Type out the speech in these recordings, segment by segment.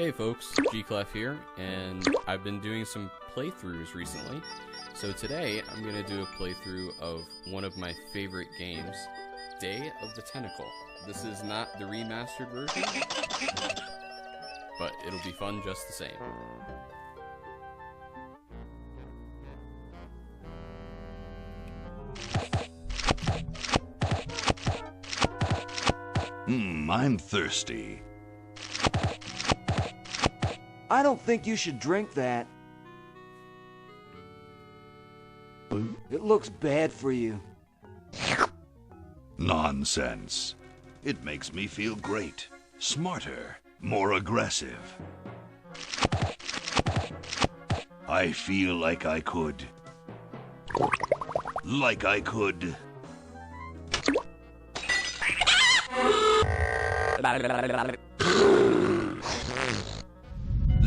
Hey folks, GCleph here, and I've been doing some playthroughs recently. So today, I'm going to do a playthrough of one of my favorite games, Day of the Tentacle. This is not the remastered version, but it'll be fun just the same. I'm thirsty. I don't think you should drink that. It looks bad for you. Nonsense. It makes me feel great. Smarter. More aggressive. I feel like I could. Like I could.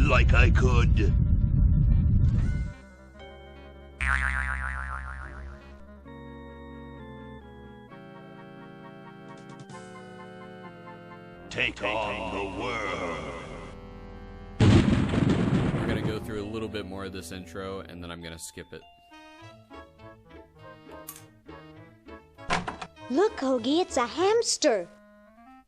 Like I could. Take on the world. We're going to go through a little bit more of this intro, and then I'm going to skip it. Look, Hoagie, it's a hamster.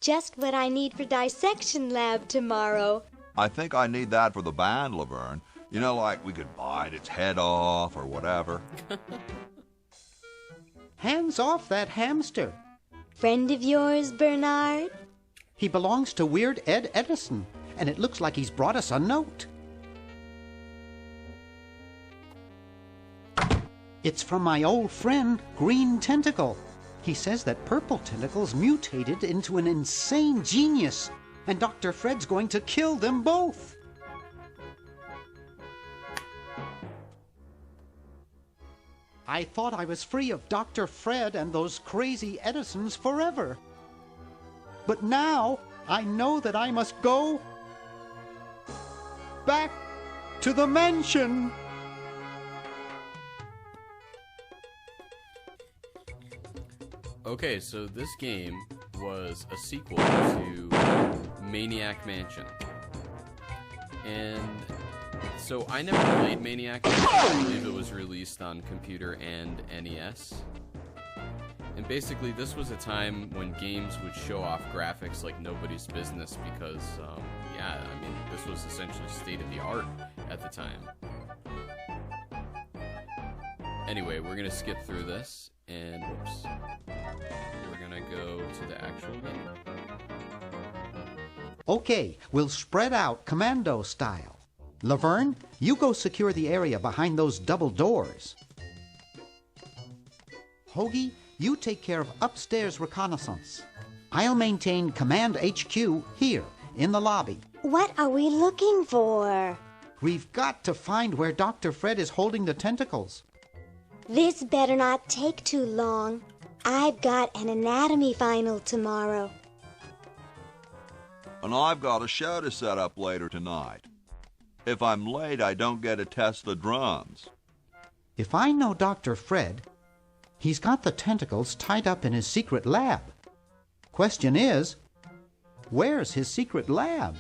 Just what I need for dissection lab tomorrow. I think I need that for the band, Laverne. You know, like we could bite its head off or whatever. Hands off that hamster. Friend of yours, Bernard? He belongs to Weird Ed Edison, and it looks like he's brought us a note. It's from my old friend, Green Tentacle. He says that Purple Tentacle's mutated into an insane genius, and Dr. Fred's going to kill them both. I thought I was free of Dr. Fred and those crazy Edisons forever. But now I know that I must go back to the mansion. Okay, so this game was a sequel to Maniac Mansion. And so I never played Maniac Mansion. I believe it was released on computer and NES. And basically this was a time when games would show off graphics like nobody's business because, yeah, I mean, this was essentially state-of-the-art at the time. Anyway, we're going to skip through this, and whoops. We're going to go to the actual game. Okay, we'll spread out commando style. Laverne, you go secure the area behind those double doors. Hoagie, you take care of upstairs reconnaissance. I'll maintain Command HQ here, in the lobby. What are we looking for? We've got to find where Dr. Fred is holding the tentacles. This better not take too long. I've got an anatomy final tomorrow. And I've got a show to set up later tonight. If I'm late, I don't get to test the drums. If I know Dr. Fred, he's got the tentacles tied up in his secret lab. Question is, where's his secret lab?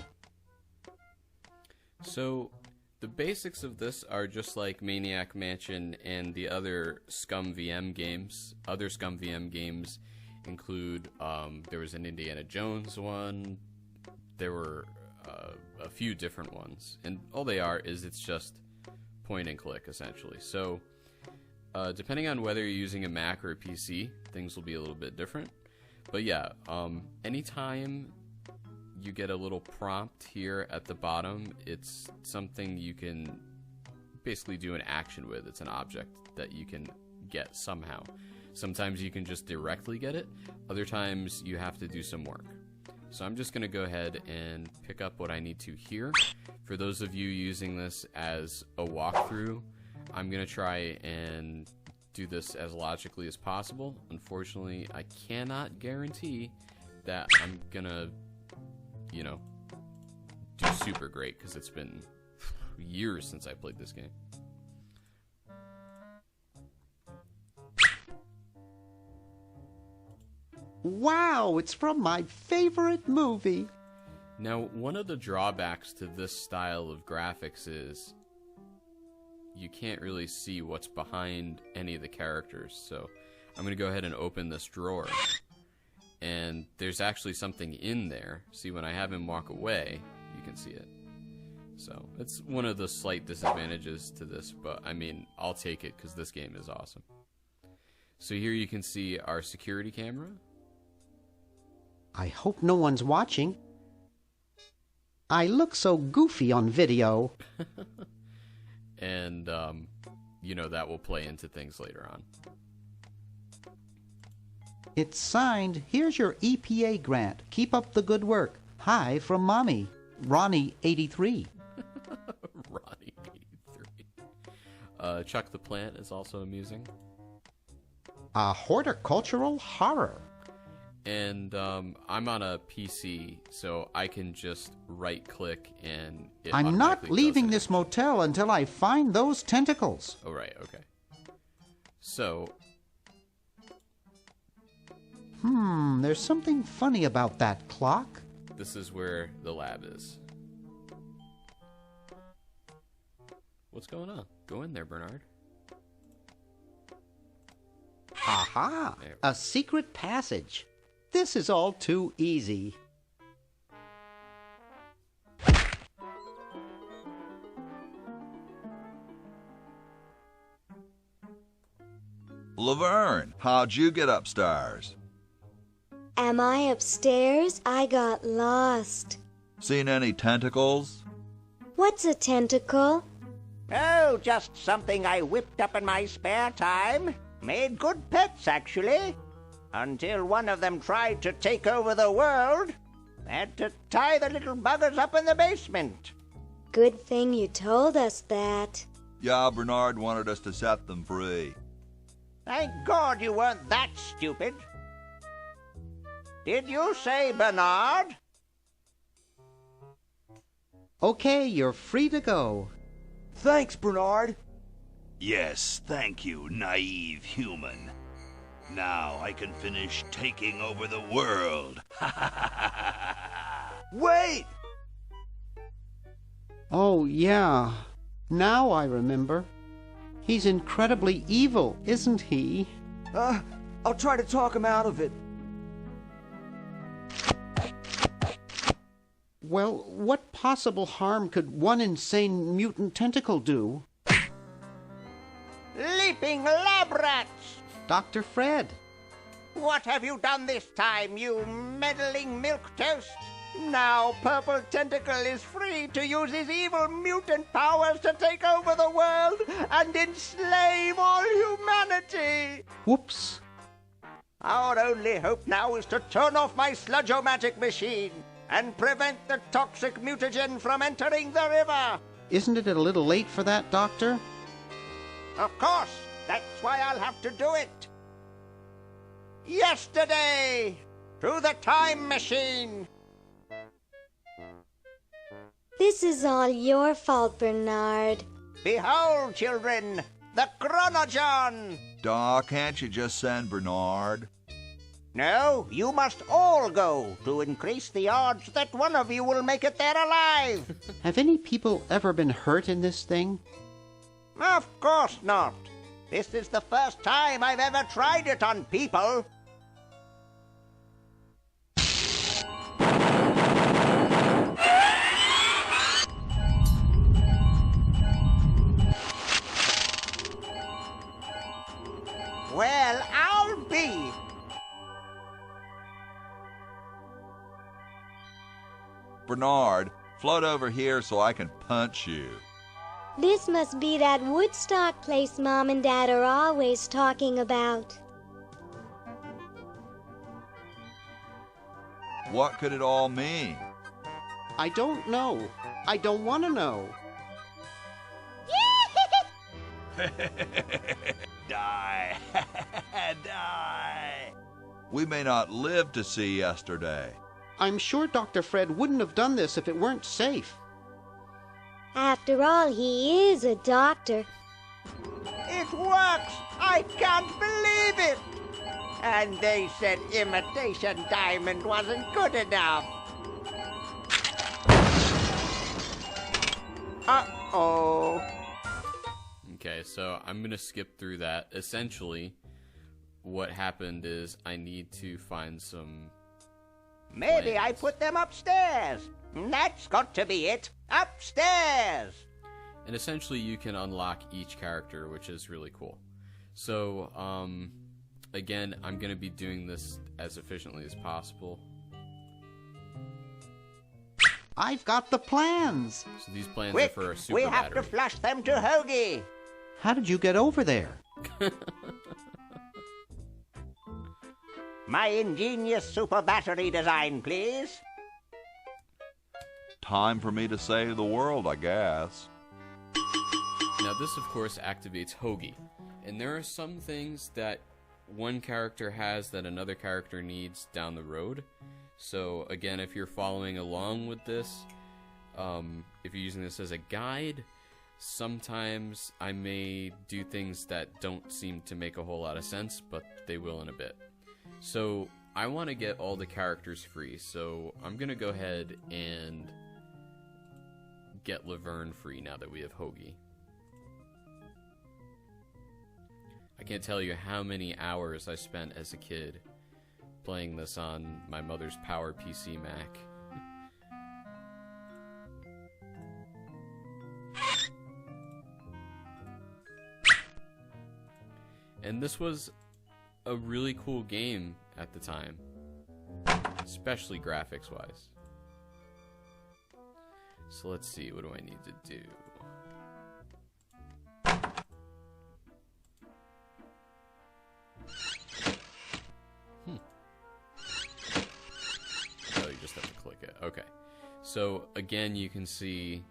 So, the basics of this are just like Maniac Mansion and the other Scum VM games. Other Scum VM games include, there was an Indiana Jones one, there were a few different ones, and all they are is it's just point and click, essentially. So, depending on whether you're using a Mac or a PC, things will be a little bit different. But yeah, anytime you get a little prompt here at the bottom, it's something you can basically do an action with. It's an object that you can get somehow. Sometimes you can just directly get it. Other times you have to do some work. So I'm just going to go ahead and pick up what I need to here. For those of you using this as a walkthrough, I'm going to try and do this as logically as possible. Unfortunately, I cannot guarantee that I'm going to, you know, do super great because it's been years since I played this game. Wow, it's from my favorite movie. Now, one of the drawbacks to this style of graphics is you can't really see what's behind any of the characters. So I'm going to go ahead and open this drawer. And there's actually something in there. See, when I have him walk away, you can see it. So it's one of the slight disadvantages to this, but I mean, I'll take it because this game is awesome. So here you can see our security camera. I hope no one's watching. I look so goofy on video. And, you know, that will play into things later on. It's signed, "Here's your EPA grant. Keep up the good work. Hi from Mommy, Ronnie 83. Ronnie 83. Chuck the Plant is also amusing. A horticultural horror. And I'm on a PC, so I can just right-click and it I'm not automatically leaving does it. this motel until I find those tentacles. Oh, right, okay. So, There's something funny about that clock. this is where the lab is. What's going on? Go in there, Bernard. Aha! There. A secret passage. This is all too easy. Laverne, how'd you get upstairs? Am I upstairs? I got lost. Seen any tentacles? What's a tentacle? Oh, just something I whipped up in my spare time. Made good pets, actually. Until one of them tried to take over the world. Had to tie the little buggers up in the basement. Good thing you told us that. Yeah, Bernard wanted us to set them free. Thank God you weren't that stupid. Did you say Bernard? Okay, you're free to go. Thanks, Bernard. Yes, thank you, naive human. Now I can finish taking over the world. Wait! Oh, yeah. Now I remember. He's incredibly evil, isn't he? I'll try to talk him out of it. Well, what possible harm could one insane mutant tentacle do? Leaping lab rats! Dr. Fred. What have you done this time, you meddling milquetoast? Now Purple Tentacle is free to use his evil mutant powers to take over the world and enslave all humanity! Whoops. Our only hope now is to turn off my sludge-o-magic machine and prevent the toxic mutagen from entering the river! Isn't it a little late for that, Doctor? Of course! That's why I'll have to do it! Yesterday! Through the time machine! This is all your fault, Bernard. Behold, children, the Chronogon! Daw, can't you just send Bernard? No, you must all go to increase the odds that one of you will make it there alive. Have any people ever been hurt in this thing? Of course not. This is the first time I've ever tried it on people. Well, I'll be. Bernard, float over here so I can punch you. This must be that Woodstock place Mom and Dad are always talking about. What could it all mean? I don't know. I don't want to know. Die. Die. We may not live to see yesterday. I'm sure Dr. Fred wouldn't have done this if it weren't safe. After all, he is a doctor. It works! I can't believe it! And they said imitation diamond wasn't good enough. Uh-oh. Okay, so I'm gonna skip through that. Essentially, what happened is I need to find some Maybe I plans. put them upstairs. That's got to be it. Upstairs. And essentially you can unlock each character, which is really cool. So, again, I'm gonna be doing this as efficiently as possible. I've got the plans. So these plans Quick, are for a super we have battery. to flush them to Hoagie. How did you get over there? My ingenious super battery design, please. Time for me to save the world, I guess. Now this, of course, activates Hoagie. And there are some things that one character has that another character needs down the road. So, again, if you're following along with this, if you're using this as a guide, sometimes I may do things that don't seem to make a whole lot of sense, but they will in a bit. So, I want to get all the characters free, so I'm going to go ahead and get Laverne free now that we have Hoagie. I can't tell you how many hours I spent as a kid playing this on my mother's Power PC Mac. And this was a really cool game at the time, especially graphics-wise. So let's see, what do I need to do? Oh, you just have to click it. Okay. So, again, you can see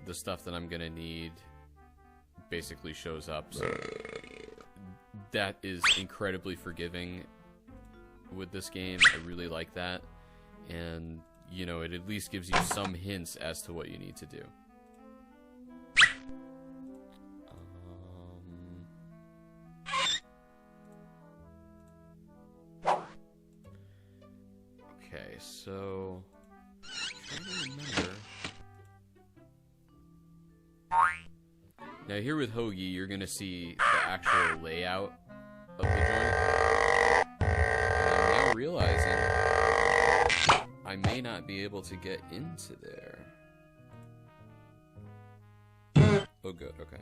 the stuff that I'm going to need basically shows up. So that is incredibly forgiving with this game. I really like that. And, you know, it at least gives you some hints as to what you need to do. Okay, so I'm trying to remember. Now here with Hoagie, you're gonna see the actual layout of the joint. And I'm now realizing I may not be able to get into there. Oh good, okay.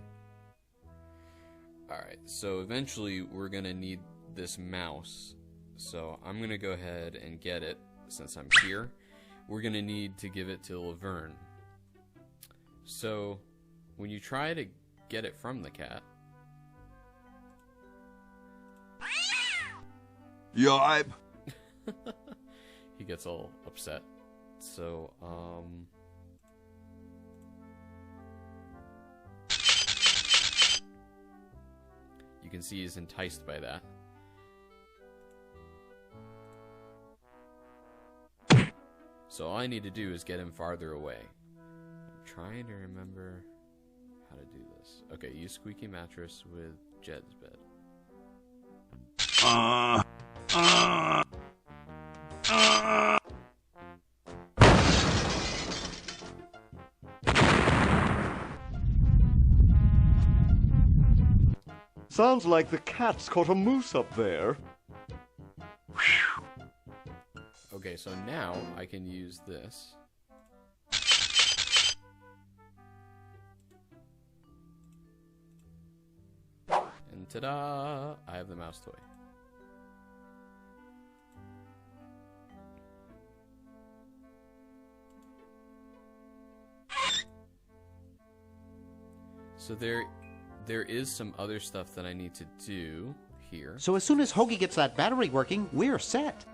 Alright, so eventually we're gonna need this mouse. So I'm gonna go ahead and get it. Since I'm here, we're gonna need to give it to Laverne. So when you try to get it from the cat, Yipe! he gets all upset. So you can see he's enticed by that. So all I need to do is get him farther away. I'm trying to remember how to do this. Okay, use squeaky mattress with Jed's bed. Sounds like the cat's caught a moose up there. Okay, so now I can use this. And ta-da! I have the mouse toy. So there is some other stuff that I need to do here. So as soon as Hoagie gets that battery working, we're set.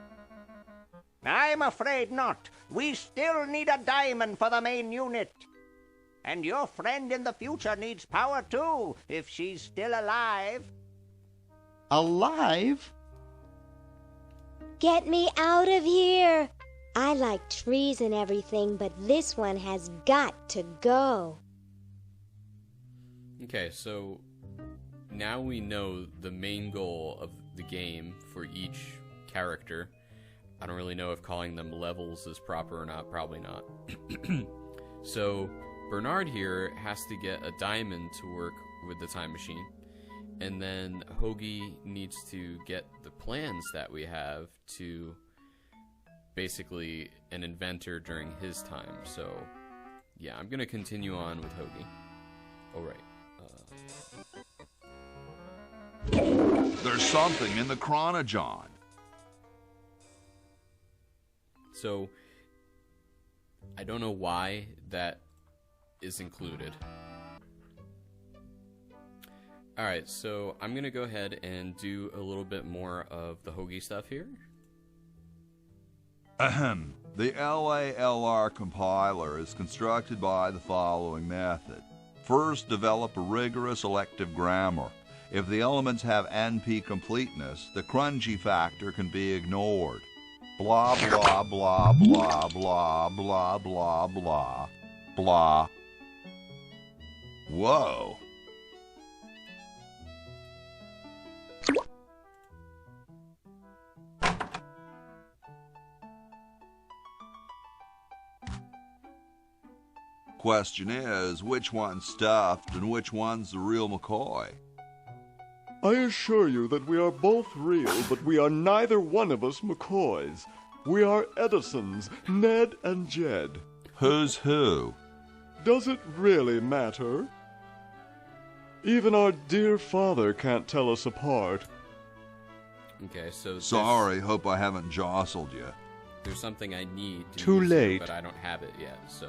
I'm afraid not. We still need a diamond for the main unit. And your friend in the future needs power too, if she's still alive. Alive? Get me out of here! I like trees and everything, but this one has got to go. Okay, so now we know the main goal of the game for each character. I don't really know if calling them levels is proper or not, probably not. So Bernard here has to get a diamond to work with the time machine. And then Hoagie needs to get the plans that we have to basically an inventor during his time. So, yeah, I'm going to continue on with Hoagie. Oh, right. There's something in the chronogon. So, I don't know why that is included. Alright, so I'm going to go ahead and do a little bit more of the Hoagie stuff here. Ahem. The LALR compiler is constructed by the following method. First, develop a rigorous elective grammar. If the elements have NP completeness, the crunchy factor can be ignored. Blah, blah, blah, blah, blah, blah, blah, blah, blah. Whoa. Question is, which one's stuffed and which one's the real McCoy? I assure you that we are both real, but we are neither one of us McCoys. We are Edisons, Ned and Jed. Who's who? Does it really matter? Even our dear father can't tell us apart. Okay, so Sorry, hope I haven't jostled you. there's something I need to Too use here, late. but I don't have it yet, so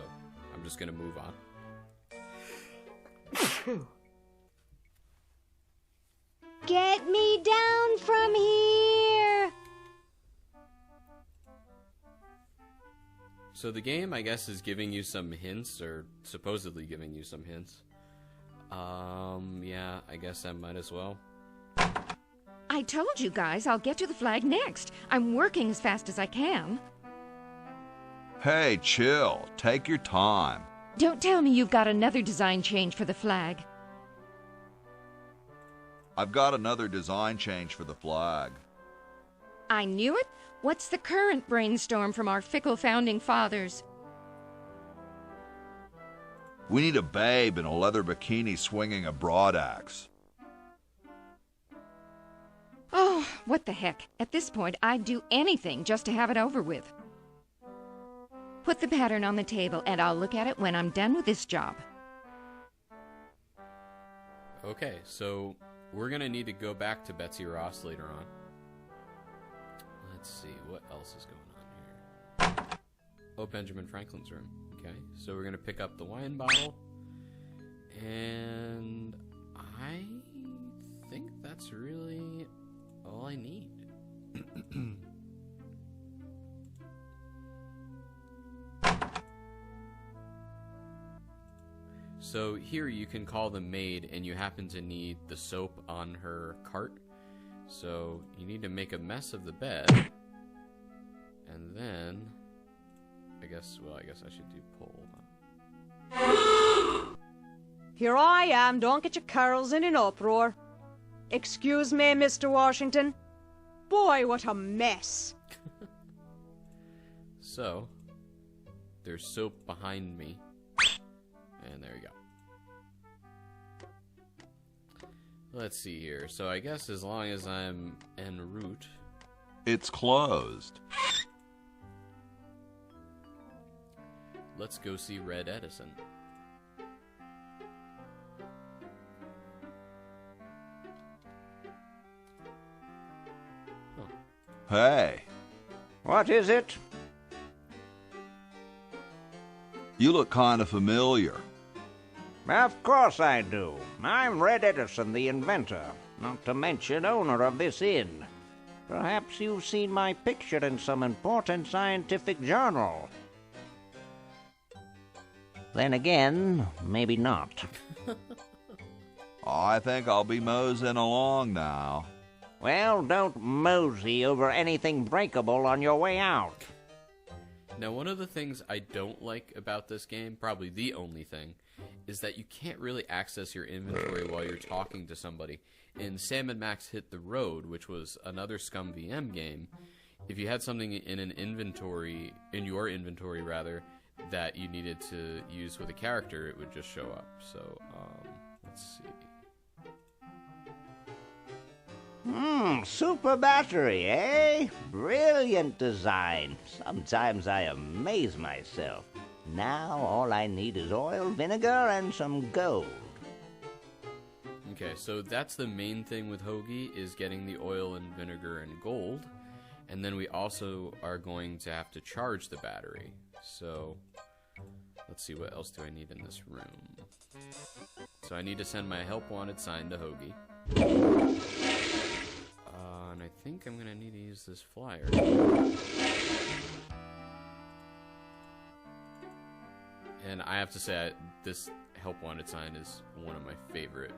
I'm just going to move on. Get me down from here! So the game, I guess, is giving you some hints, or supposedly giving you some hints. Yeah, I guess I might as well. I told you guys I'll get to the flag next. I'm working as fast as I can. Hey, chill. Take your time. Don't tell me you've got another design change for the flag. I've got another design change for the flag. I knew it. What's the current brainstorm from our fickle founding fathers? We need a babe in a leather bikini swinging a broadaxe. Oh, what the heck. At this point, I'd do anything just to have it over with. Put the pattern on the table, and I'll look at it when I'm done with this job. Okay, so we're going to need to go back to Betsy Ross later on. Let's see, what else is going on here? Oh, Benjamin Franklin's room. Okay, so we're going to pick up the wine bottle. And I think that's really all I need. So here you can call the maid, and you happen to need the soap on her cart. So you need to make a mess of the bed, and then I guess I should do pull. Here I am, don't get your curls in an uproar. Excuse me, Mr. Washington. Boy, what a mess. So there's soap behind me, and there you go. Let's see here. So I guess as long as I'm en route. It's closed. Let's go see Red Edison. Huh. Hey, What is it? you look kind of familiar. Of course I do. I'm Red Edison, the inventor, not to mention owner of this inn. Perhaps you've seen my picture in some important scientific journal. Then again, maybe not. I think I'll be moseying along now. Well, don't mosey over anything breakable on your way out. Now, one of the things I don't like about this game, probably the only thing, is that you can't really access your inventory while you're talking to somebody. In Sam and Max Hit the Road, which was another Scum VM game, if you had something in your inventory, that you needed to use with a character, it would just show up. So, let's see. Super battery, eh? Brilliant design. Sometimes I amaze myself. Now all I need is oil, vinegar, and some gold. Okay, so that's the main thing with Hoagie, is getting the oil and vinegar and gold. And then we also are going to have to charge the battery. So, let's see, what else do I need in this room? So I need to send my help wanted sign to Hoagie. And I think I'm going to need to use this flyer. And I have to say, this help wanted sign is one of my favorite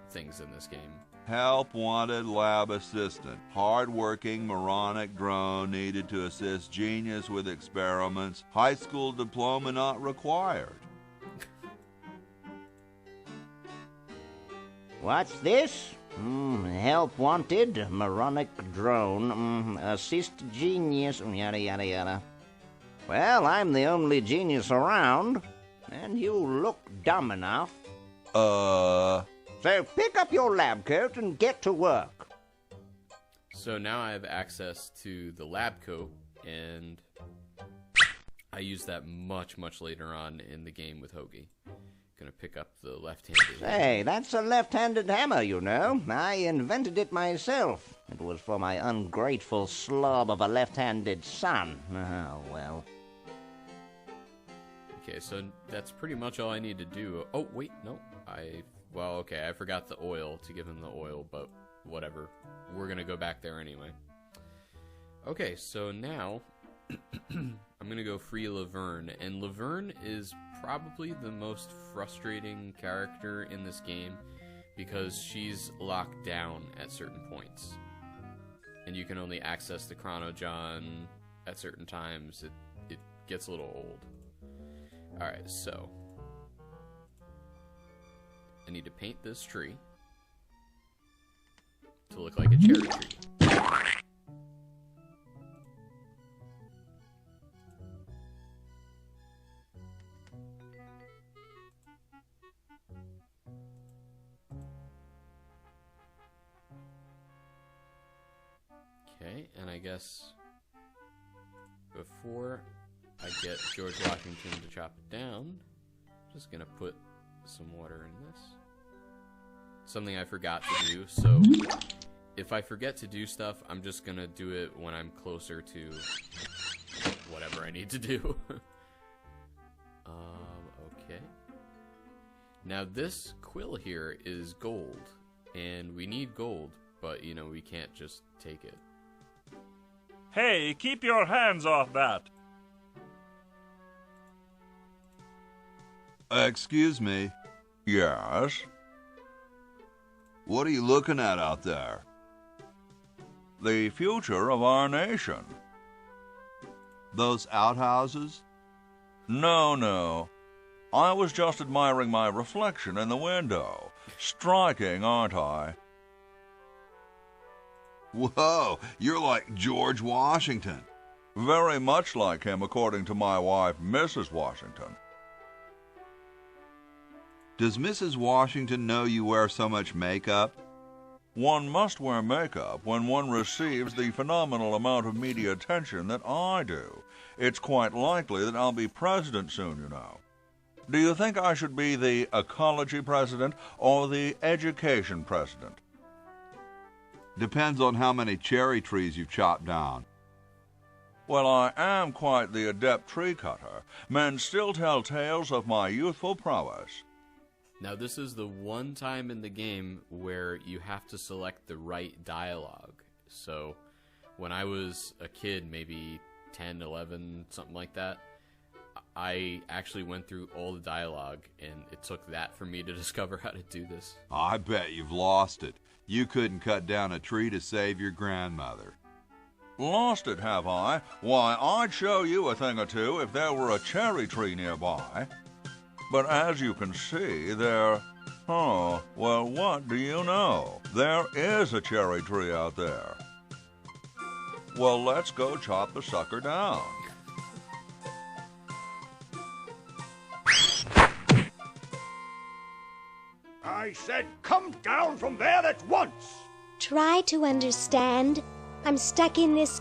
things in this game. Help wanted lab assistant. Hard-working moronic drone needed to assist genius with experiments. High school diploma not required. What's this? Help wanted, moronic drone, assist genius, yada yada yada. Well, I'm the only genius around, and you look dumb enough. So pick up your lab coat and get to work. So now I have access to the lab coat, and I use that much later on in the game with Hoagie. Gonna pick up the left-handed. Hey, that's a left-handed hammer, you know. I invented it myself. It was for my ungrateful slob of a left-handed son. Oh, well. Okay, so that's pretty much all I need to do. Oh, wait, no. Well, okay, I forgot the oil to give him the oil, but whatever. We're gonna go back there anyway. Okay, so now I'm gonna go free Laverne, and Laverne is probably the most frustrating character in this game because she's locked down at certain points. And you can only access the Chrono-John at certain times. It gets a little old. Alright, so I need to paint this tree to look like a cherry tree. Okay, and I guess before I get George Washington to chop it down, I'm just gonna put some water in this. Something I forgot to do, so if I forget to do stuff, I'm just gonna do it when I'm closer to whatever I need to do. Okay. Now this quill here is gold, and we need gold, but you know, we can't just take it. Hey, keep your hands off that! Excuse me. Yes? What are you looking at out there? The future of our nation. Those outhouses? No. I was just admiring my reflection in the window. Striking, aren't I? Whoa, you're like George Washington. Very much like him, according to my wife, Mrs. Washington. Does Mrs. Washington know you wear so much makeup? One must wear makeup when one receives the phenomenal amount of media attention that I do. It's quite likely that I'll be president soon, you know. Do you think I should be the ecology president or the education president? Depends on how many cherry trees you've chopped down. Well, I am quite the adept tree cutter. Men still tell tales of my youthful prowess. Now this is the one time in the game where you have to select the right dialogue. So when I was a kid, maybe 10, 11, something like that, I actually went through all the dialogue, and it took that for me to discover how to do this. I bet you've lost it. You couldn't cut down a tree to save your grandmother. Lost it, have I? Why, I'd show you a thing or two if there were a cherry tree nearby. But as you can see, there... Oh, well, what do you know? There is a cherry tree out there. Well, let's go chop the sucker down. I said come down from there at once! Try to understand. I'm stuck in this.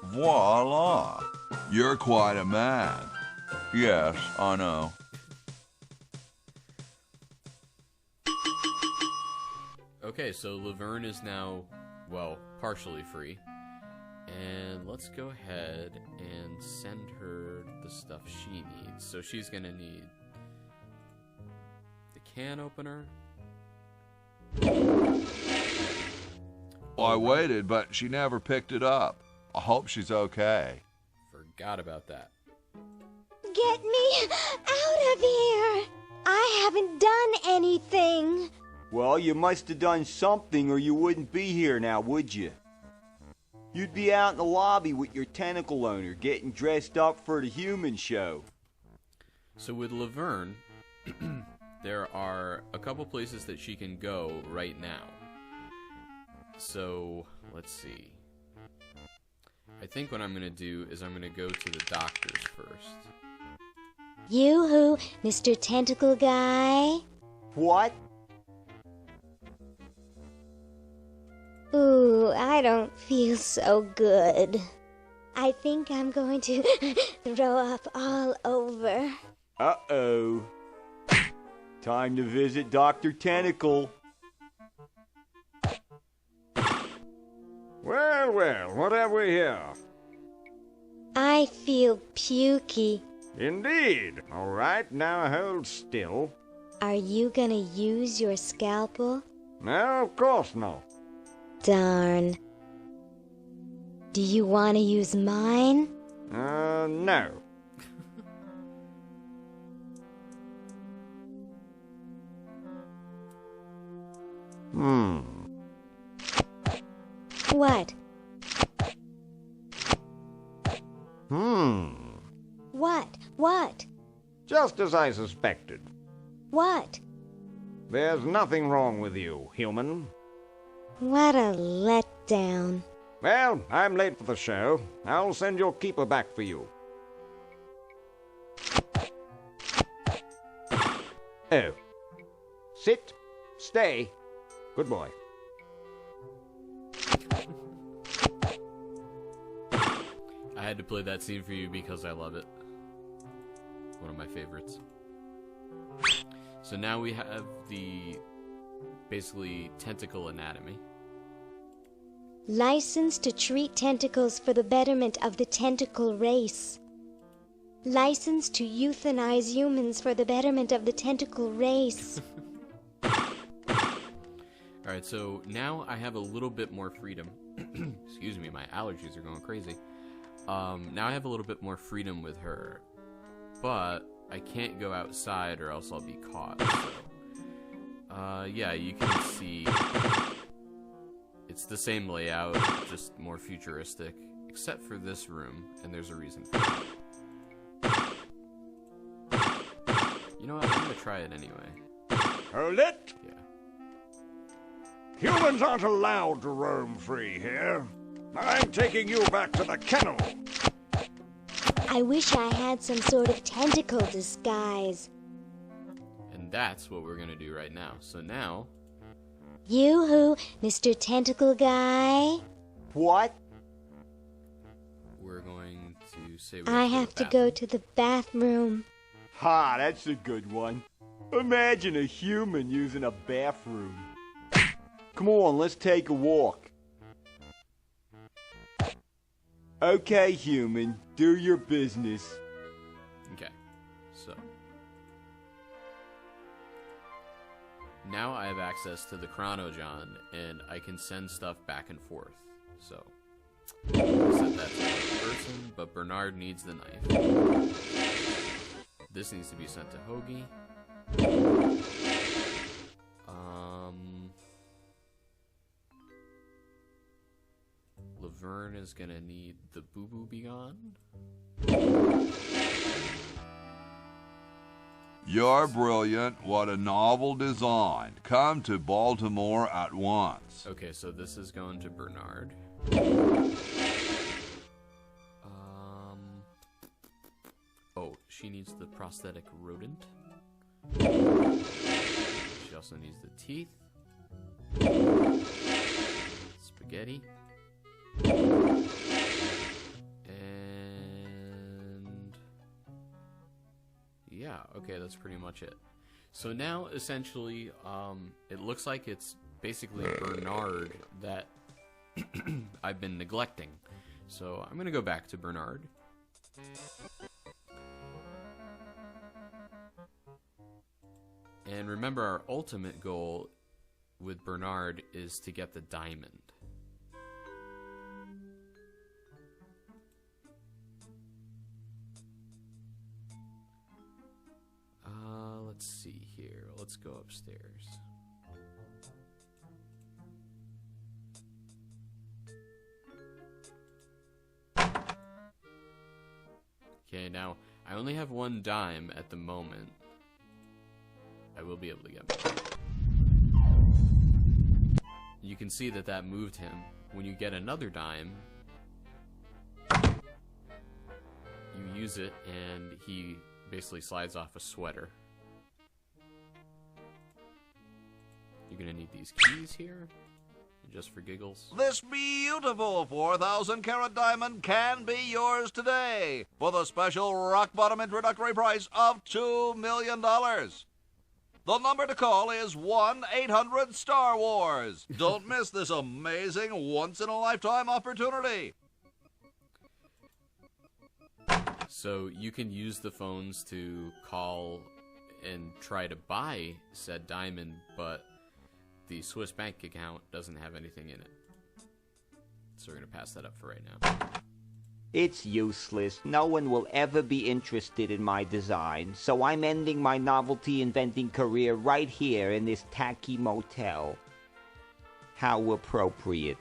Voila! You're quite a man. Yes, I know. Okay, so Laverne is now, well, partially free. And let's go ahead and send her the stuff she needs. So she's gonna need the can opener. I waited, but she never picked it up. I hope she's okay. Forgot about that. Get me out of here! I haven't done anything. Well, you must have done something or you wouldn't be here now, would you? You'd be out in the lobby with your tentacle owner getting dressed up for the human show. So with Laverne, there are a couple places that she can go right now. So, let's see. I think what I'm going to do is I'm going to go to the doctor's first. Yoo-hoo, Mr. Tentacle Guy. What? Ooh, I don't feel so good. I think I'm going to throw up all over. Uh-oh. Time to visit Dr. Tentacle. Well, well, what have we here? I feel pukey. Indeed. All right, now hold still. Are you gonna use your scalpel? No, of course not. Darn. Do you want to use mine? No. What? What? Just as I suspected. What? There's nothing wrong with you, human. What a letdown. Well, I'm late for the show. I'll send your keeper back for you. Oh. Sit. Stay. Good boy. I had to play that scene for you because I love it. One of my favorites. So now we have the, basically, tentacle anatomy. License to treat tentacles for the betterment of the tentacle race. License to euthanize humans for the betterment of the tentacle race. Alright, so now I have a little bit more freedom. Excuse me, my allergies are going crazy. Now I have a little bit more freedom with her. But I can't go outside or else I'll be caught. So, yeah, you can see it's the same layout, just more futuristic, except for this room, and there's a reason for that. You know what? I'm gonna try it anyway. Hold it! Yeah. Humans aren't allowed to roam free here. I'm taking you back to the kennel. I wish I had some sort of tentacle disguise. And that's what we're gonna do right now. So now... Yoo-hoo, Mr. Tentacle Guy. What? We're going to say... I have to go to the bathroom. Ha, that's a good one. Imagine a human using a bathroom. Come on, let's take a walk. Okay, human, do your business. Okay, so... Now I have access to the Chronojon, and I can send stuff back and forth. So, I'll send that to the person, but Bernard needs the knife. This needs to be sent to Hoagie. Laverne is gonna need the boo-boo be gone. You're brilliant. What a novel design. Come to Baltimore at once. Okay, so this is going to Bernard. she needs the prosthetic rodent. She also needs the teeth. Spaghetti. And yeah, okay, that's pretty much it. So now, essentially, it looks like it's basically Bernard that I've been neglecting. So I'm going to go back to Bernard. And remember, our ultimate goal with Bernard is to get the diamond. Let's see here. Let's go upstairs. Okay, now, I only have one dime at the moment. I will be able to get more. You can see that that moved him. When you get another dime, you use it and he basically slides off a sweater. You're gonna need these keys here, just for giggles. This beautiful 4,000-carat diamond can be yours today for the special rock-bottom introductory price of $2 million. The number to call is 1-800-STAR-WARS. Don't miss this amazing once-in-a-lifetime opportunity. So you can use the phones to call and try to buy said diamond, but the Swiss bank account doesn't have anything in it. So we're going to pass that up for right now. It's useless. No one will ever be interested in my design, so I'm ending my novelty inventing career right here in this tacky motel. How appropriate.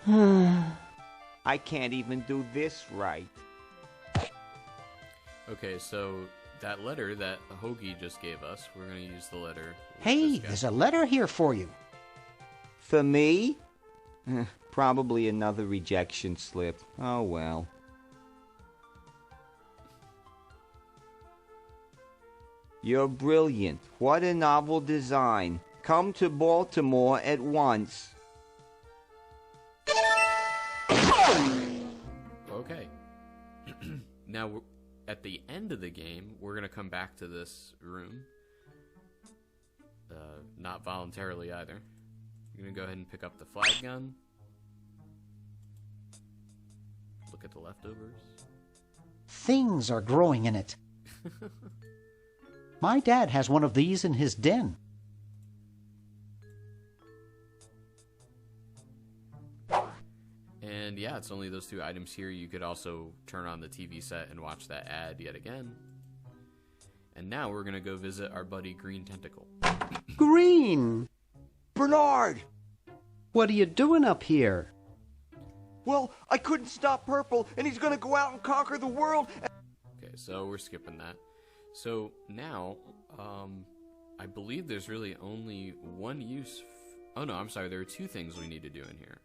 I can't even do this right. Okay, so that letter that Hoagie just gave us, we're going to use the letter. Hey, there's a letter here for you. For me? Probably another rejection slip. Oh well. You're brilliant. What a novel design. Come to Baltimore at once. Okay. Now, at the end of the game, we're going to come back to this room. Not voluntarily either. I'm going to go ahead and pick up the flag gun. Look at the leftovers. Things are growing in it. My dad has one of these in his den. And yeah, it's only those two items here. You could also turn on the TV set and watch that ad yet again. And now we're going to go visit our buddy Green Tentacle. Green! Bernard! What are you doing up here? Well, I couldn't stop Purple, and he's gonna go out and conquer the world. Okay, so we're skipping that. So now, I believe there's really only one use. Oh no, I'm sorry, there are two things we need to do in here.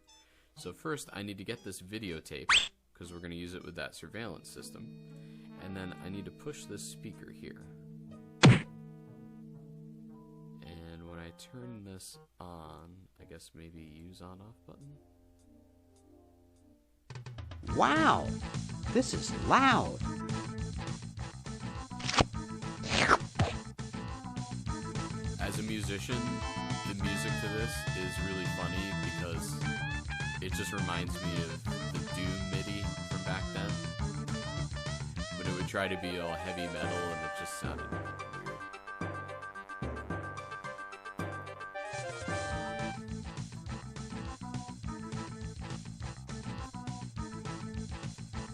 So first, I need to get this videotape, because we're going to use it with that surveillance system. And then I need to push this speaker here. And when I turn this on, I guess maybe use on-off button? Wow, this is loud. As a musician, the music to this is really funny because it just reminds me of the Doom MIDI from back then. But it would try to be all heavy metal and it just sounded weird.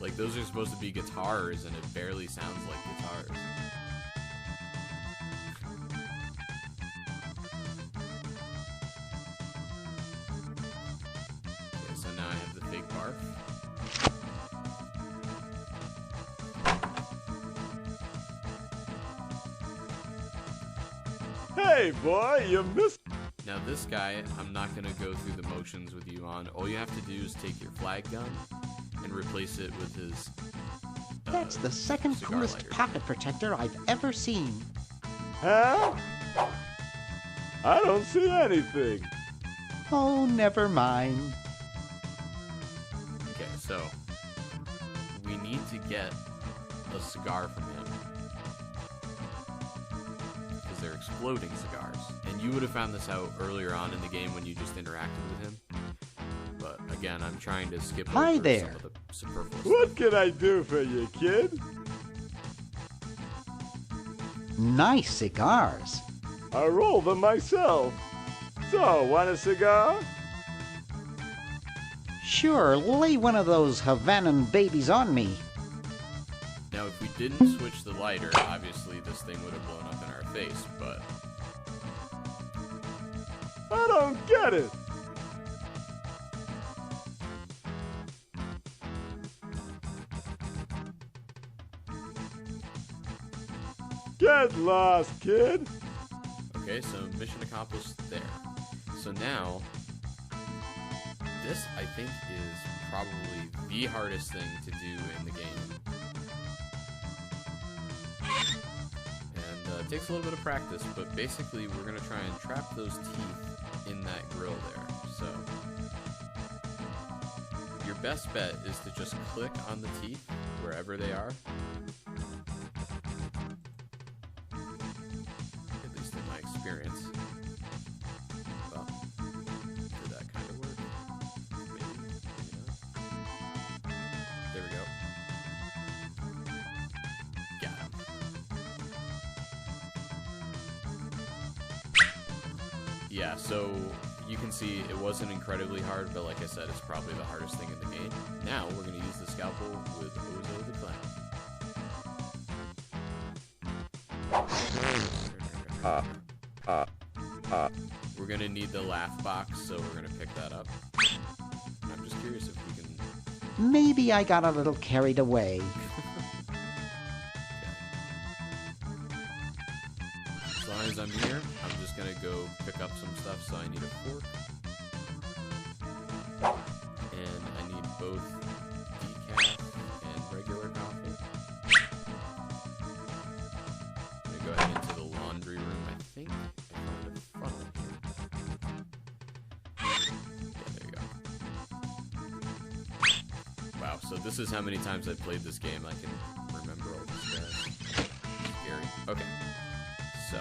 Like, those are supposed to be guitars and it barely sounds like guitars. Okay, so now I have the fake barf. Hey, boy, you missed. Now this guy, I'm not going to go through the motions with you on. All you have to do is take your flag gun and replace it with his That's the second cigar coolest lighter. pocket protector I've ever seen. Huh? I don't see anything. Oh, never mind. Okay, so we need to get a cigar from him. Because they're exploding cigars. And you would have found this out earlier on in the game when you just interacted with him. But again, I'm trying to skip Hi over there. some of the superfluous What stuff. can I do for you, kid? Nice cigars. I roll them myself. So, want a cigar? Sure, lay one of those Havanan babies on me. Now, if we didn't switch the lighter, obviously this thing would have blown up in our face, but I don't get it. Get lost, kid. okay, so mission accomplished there. So now, this I think is probably the hardest thing to do in the game. And it takes a little bit of practice, but basically we're going to try and trap those teeth in that grill there. So your best bet is to just click on the teeth wherever they are. At least in my experience. Well, did that kind of work? Maybe, maybe not. There we go. Got him. Yeah, so you can see it wasn't incredibly hard, but like I said, it's probably the hardest thing in the game. Now we're going to use the scalpel with Ozo the Clown. We're going to need the laugh box, so we're going to pick that up. I'm just curious if we can... Maybe I got a little carried away. As long as I'm here, I'm just going to go pick up some stuff, so I need a fork. And I need both decaf and regular coffee. I'm going to go ahead into the laundry room, I think. I found a funnel here. Yeah, there you go. Wow, so this is how many times I've played this game. I can remember all this stuff. Scary. Okay. So,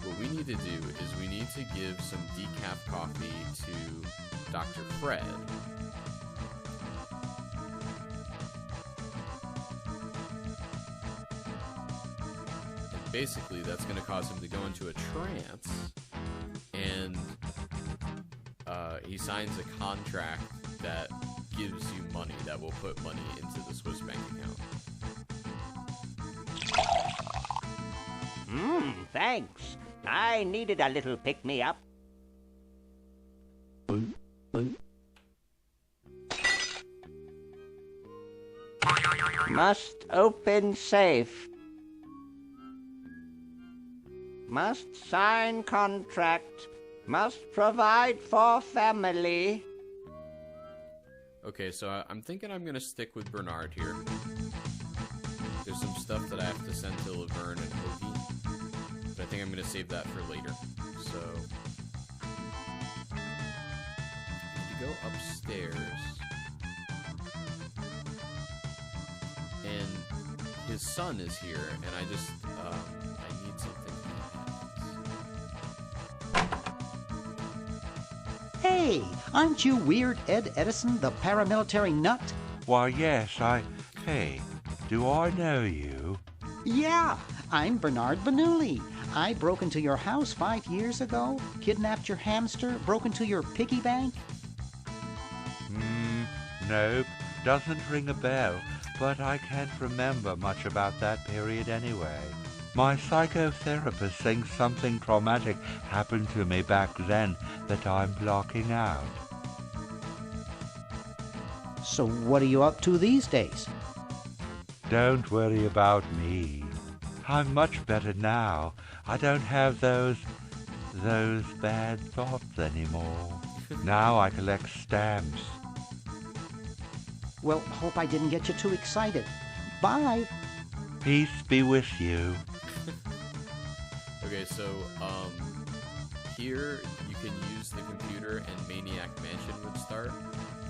what we need to do is we need to give some decaf coffee to Dr. Fred. And basically, that's going to cause him to go into a trance, and he signs a contract that gives you money, that will put money into the Swiss bank account. Thanks. I needed a little pick-me-up. Must open safe. Must sign contract. Must provide for family. Okay, so I'm thinking I'm going to stick with Bernard here. There's some stuff that I have to send to Laverne and Hoagie, but I think I'm going to save that for later. So, I need to go upstairs, and his son is here, and I just, I need something. Hey, aren't you Weird Ed Edison, the paramilitary nut? Why, yes, Hey, do I know you? Yeah, I'm Bernard Bernoulli. I broke into your house 5 years ago, kidnapped your hamster, broke into your piggy bank. Nope, doesn't ring a bell, but I can't remember much about that period anyway. My psychotherapist thinks something traumatic happened to me back then that I'm blocking out. So what are you up to these days? Don't worry about me. I'm much better now. I don't have those bad thoughts anymore. Now I collect stamps. Well, hope I didn't get you too excited. Bye. Peace be with you. Okay, so, here you can use the computer and Maniac Mansion would start.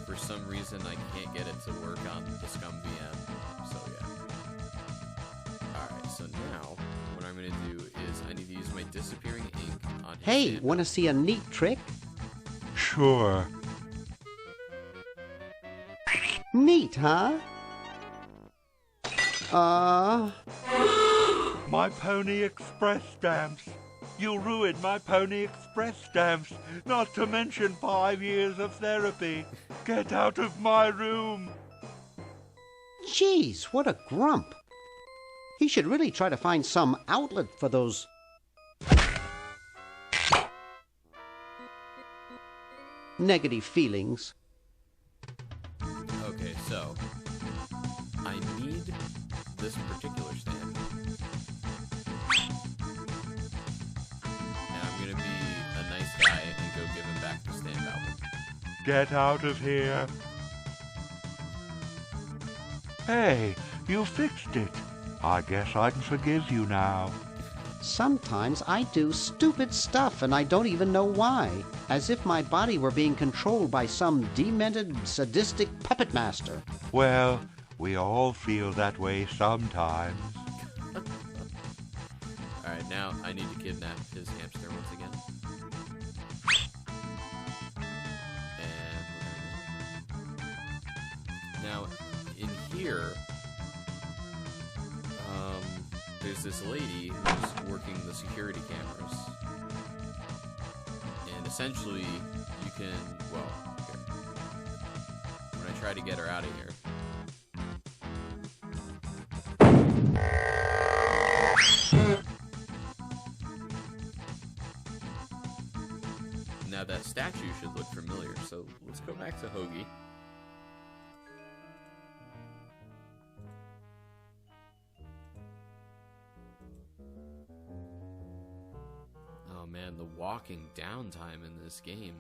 For some reason, I can't get it to work on the Scum VM, so yeah. Alright, so now, what I'm gonna do is I need to use my disappearing ink on his Hey, hand. want to see a neat trick? Sure. Neat, huh? My Pony Express stamps. You ruined my Pony Express stamps, not to mention 5 years of therapy. Get out of my room. Jeez, what a grump. He should really try to find some outlet for those negative feelings. Okay, so I need this particular stand. And I'm gonna be a nice guy and go give him back the stand album. Get out of here. Hey, you fixed it. I guess I can forgive you now. Sometimes I do stupid stuff and I don't even know why. As if my body were being controlled by some demented, sadistic puppet master. Well, we all feel that way sometimes. Alright, now I need to kidnap his hamster once again. And now, in here, there's this lady who's working the security cameras. And essentially, you can, well, here. When I try to get her out of here. Now that statue should look familiar, so let's go back to Hoagie. Oh man, the walking down time in this game.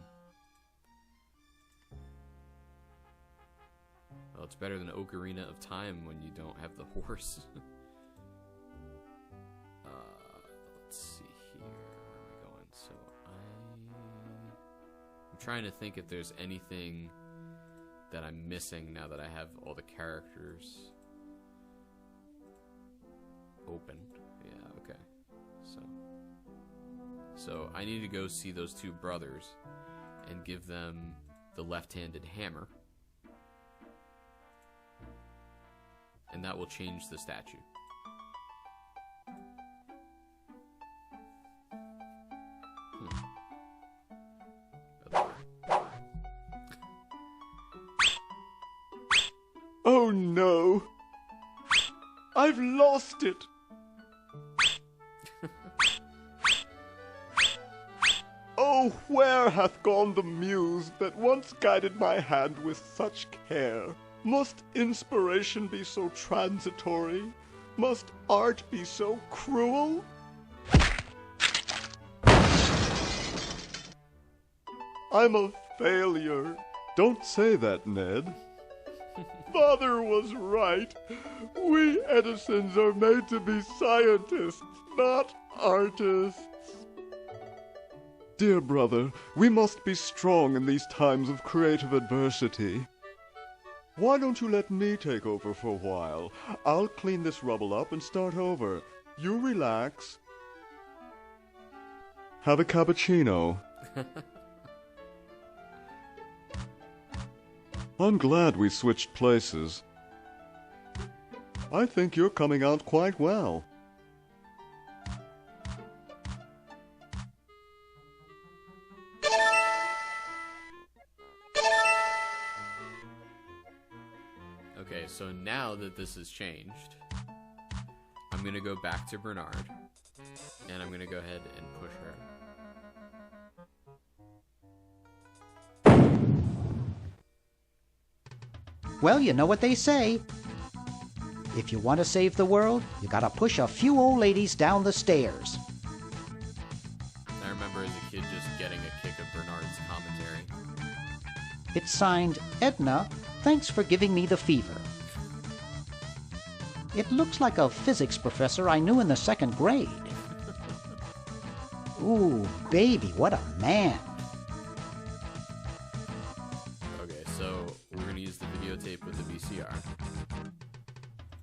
Well, it's better than Ocarina of Time when you don't have the horse. Let's see here. Where am I going? So I'm trying to think if there's anything that I'm missing now that I have all the characters open. Yeah, okay. So I need to go see those two brothers and give them the left-handed hammer. And that will change the statue. Oh no! I've lost it! Oh, where hath gone the muse that once guided my hand with such care? Must inspiration be so transitory? Must art be so cruel? I'm a failure. Don't say that, Ned. Father was right. We Edisons are made to be scientists, not artists. Dear brother, we must be strong in these times of creative adversity. Why don't you let me take over for a while? I'll clean this rubble up and start over. You relax. Have a cappuccino. I'm glad we switched places. I think you're coming out quite well. Okay, so now that this has changed, I'm going to go back to Bernard, and I'm going to go ahead and push her. Well, you know what they say. If you want to save the world, you gotta push a few old ladies down the stairs. I remember as a kid just getting a kick of Bernard's commentary. It's signed, Edna, thanks for giving me the fever. It looks like a physics professor I knew in the 2nd grade. Ooh, baby, what a man. Okay, so we're going to use the videotape with the VCR.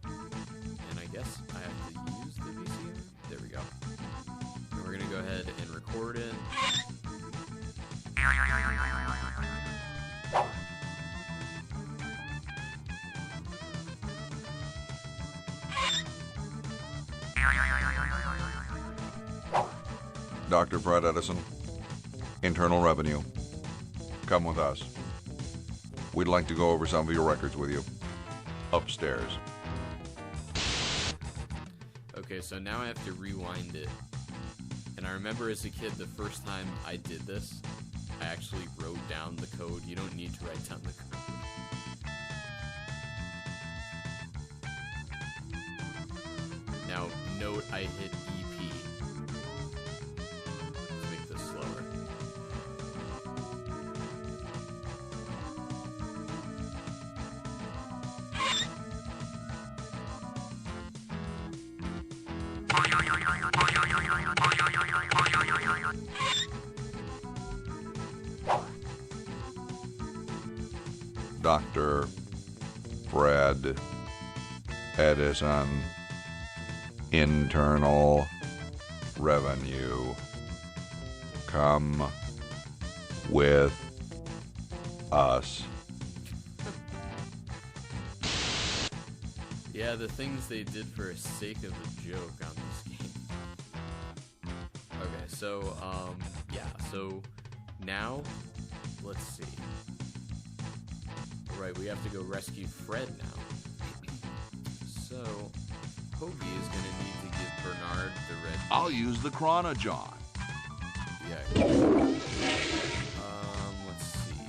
And I guess I have to use the VCR? There we go. And we're going to go ahead and record it. Dr. Fred Edison, Internal Revenue, come with us. We'd like to go over some of your records with you. Upstairs. Okay, so now I have to rewind it. And I remember as a kid, the first time I did this, I actually wrote down the code. You don't need to write down the code. Now, note I hit EP. Let's make this slower. Dr. Fred Edison, Internal Revenue, come with us. Yeah, the things they did for the sake of a joke on this game. Okay, so, yeah, so now, let's see. Right, we have to go rescue Fred now. So, Hoagie is going to need to give Bernard the red. I'll use the Chronojon. Yeah. Let's see.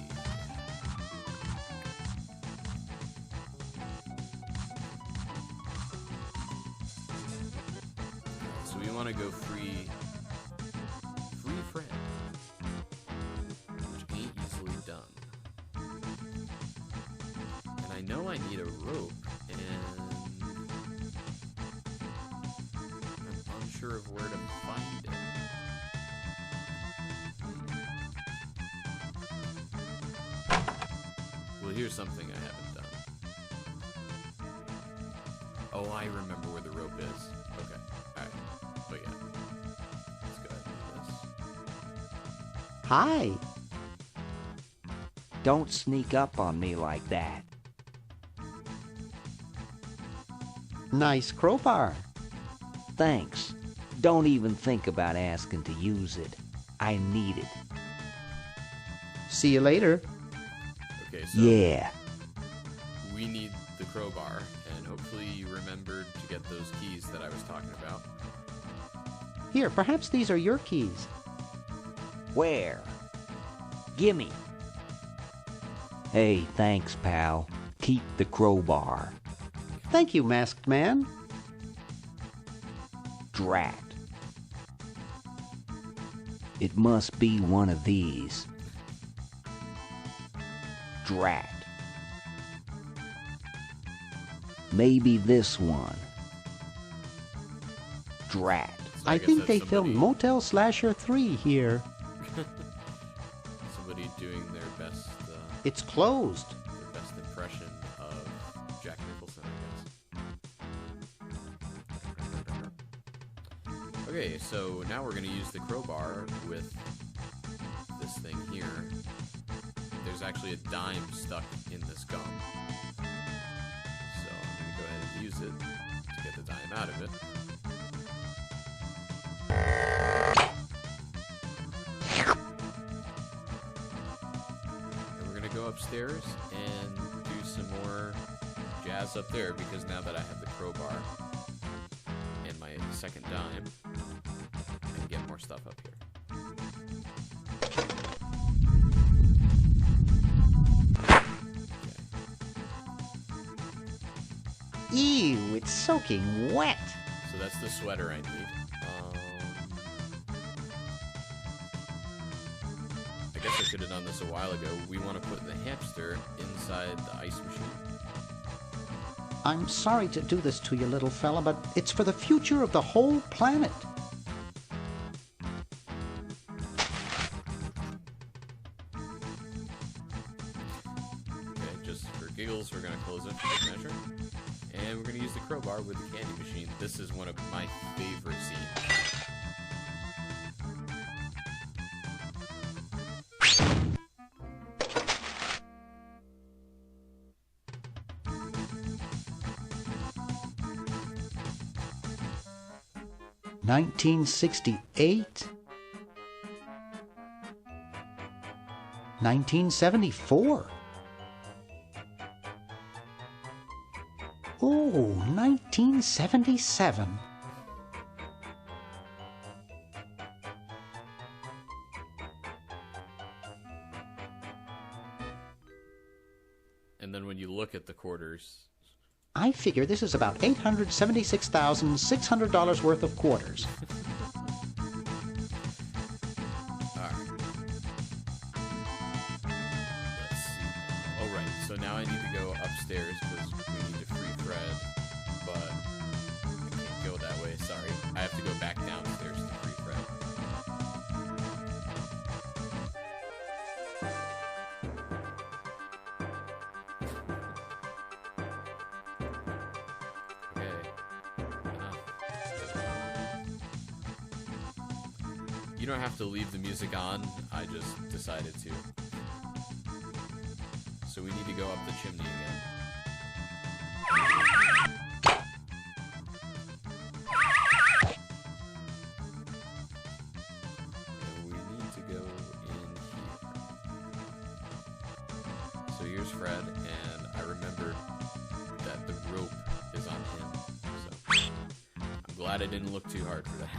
So we want to go free Fred, which ain't easily done. And I know I need a rope, and I'm unsure of where to find it. Well, here's something I haven't done. Oh, I remember where the rope is. Okay, alright. But yeah. Let's go ahead and do this. Hi. Don't sneak up on me like that. Nice crowbar. Thanks. Don't even think about asking to use it. I need it. See you later. Okay, so Yeah. we need the crowbar, and hopefully you remembered to get those keys that I was talking about. Here, perhaps these are your keys. Where? Gimme. Hey, thanks, pal. Keep the crowbar. Thank you, masked man. Drat. It must be one of these. Drat. Maybe this one. Drat. So I guess think that's they filmed Motel Slasher 3 here. somebody doing their best It's closed. impression of Jack Nicholson, I guess. Okay, so now we're going to use the crowbar with this thing here. There's actually a dime stuck in this gum. So I'm going to go ahead and use it to get the dime out of it. And we're going to go upstairs and do some more jazz up there, because now that I have the crowbar and my second dime, I can get more stuff up here. Ew, it's soaking wet. So that's the sweater I need. I guess I should have done this a while ago. We want to put the hamster inside the ice machine. I'm sorry to do this to you, little fella, but it's for the future of the whole planet. Okay, just for giggles, we're going to close it for good measure. And we're going to use the crowbar with the candy machine. This is one of my favorite scenes. 1968? 1974? Oh, 1977. And then when you look at the quarters, I figure this is about $876,600 worth of quarters. Alright. Let's see. Oh, right. So now I need to go upstairs because we need to free Fred. But I can't go that way. Sorry. I have to go back downstairs to free Fred. You don't have to leave the music on, I just decided to. So we need to go up the chimney again. And we need to go in here. So here's Fred, and I remembered that the rope is on him. So I'm glad I didn't look too hard for that.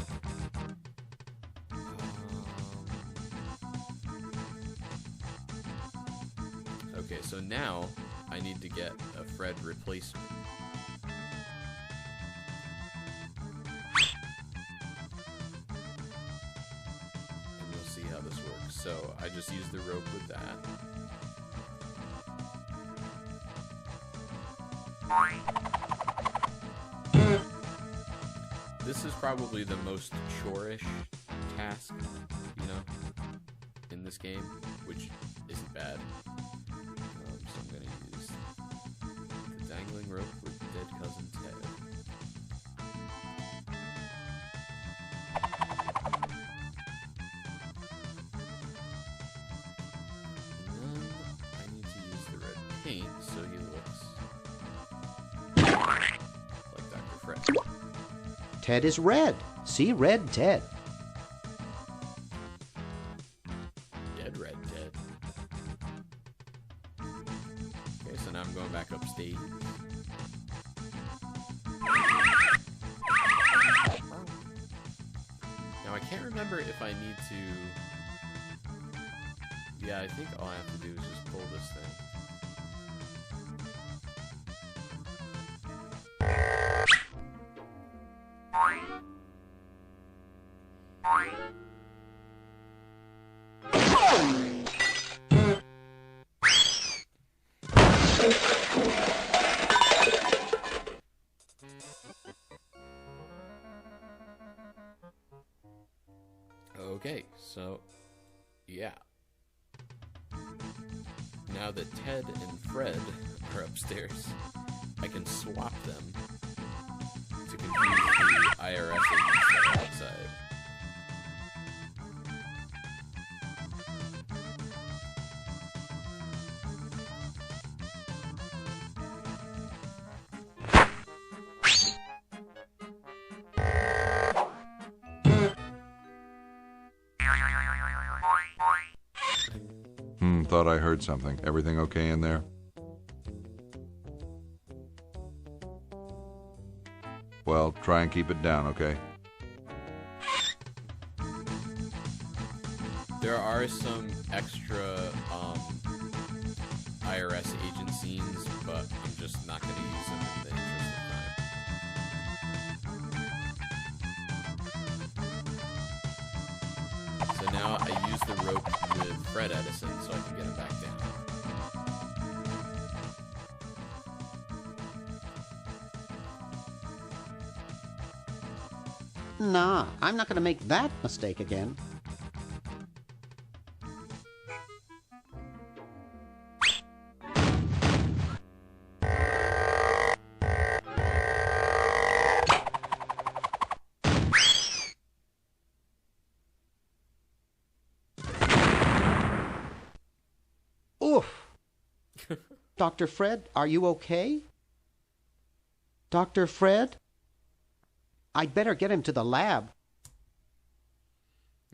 Okay, so now I need to get a Fred replacement. And we'll see how this works. So I just use the rope with that. This is probably the most chore-ish task, you know, in this game, which isn't bad. So I'm going to use the dangling rope with dead cousin Ted. And then I need to use the red paint so he looks like Dr. Fred. Ted is red. See, red Ted. Dead red Ted. Okay, so now I'm going back upstate. Now I can't remember if I need to... Yeah, I think all I have to do is just pull this thing. Okay, so, yeah. Now that Ted and Fred are upstairs, I can swap them to confuse the IRS agents that are outside. Thought I heard something. Everything okay in there? Well, try and keep it down, okay? There are some extra IRS agent scenes, but I'm just not going to use them in the interest of Fred Edison so I can get him back down. Nah, I'm not going to make that mistake again. Oof! Dr. Fred, are you okay? Dr. Fred? I'd better get him to the lab.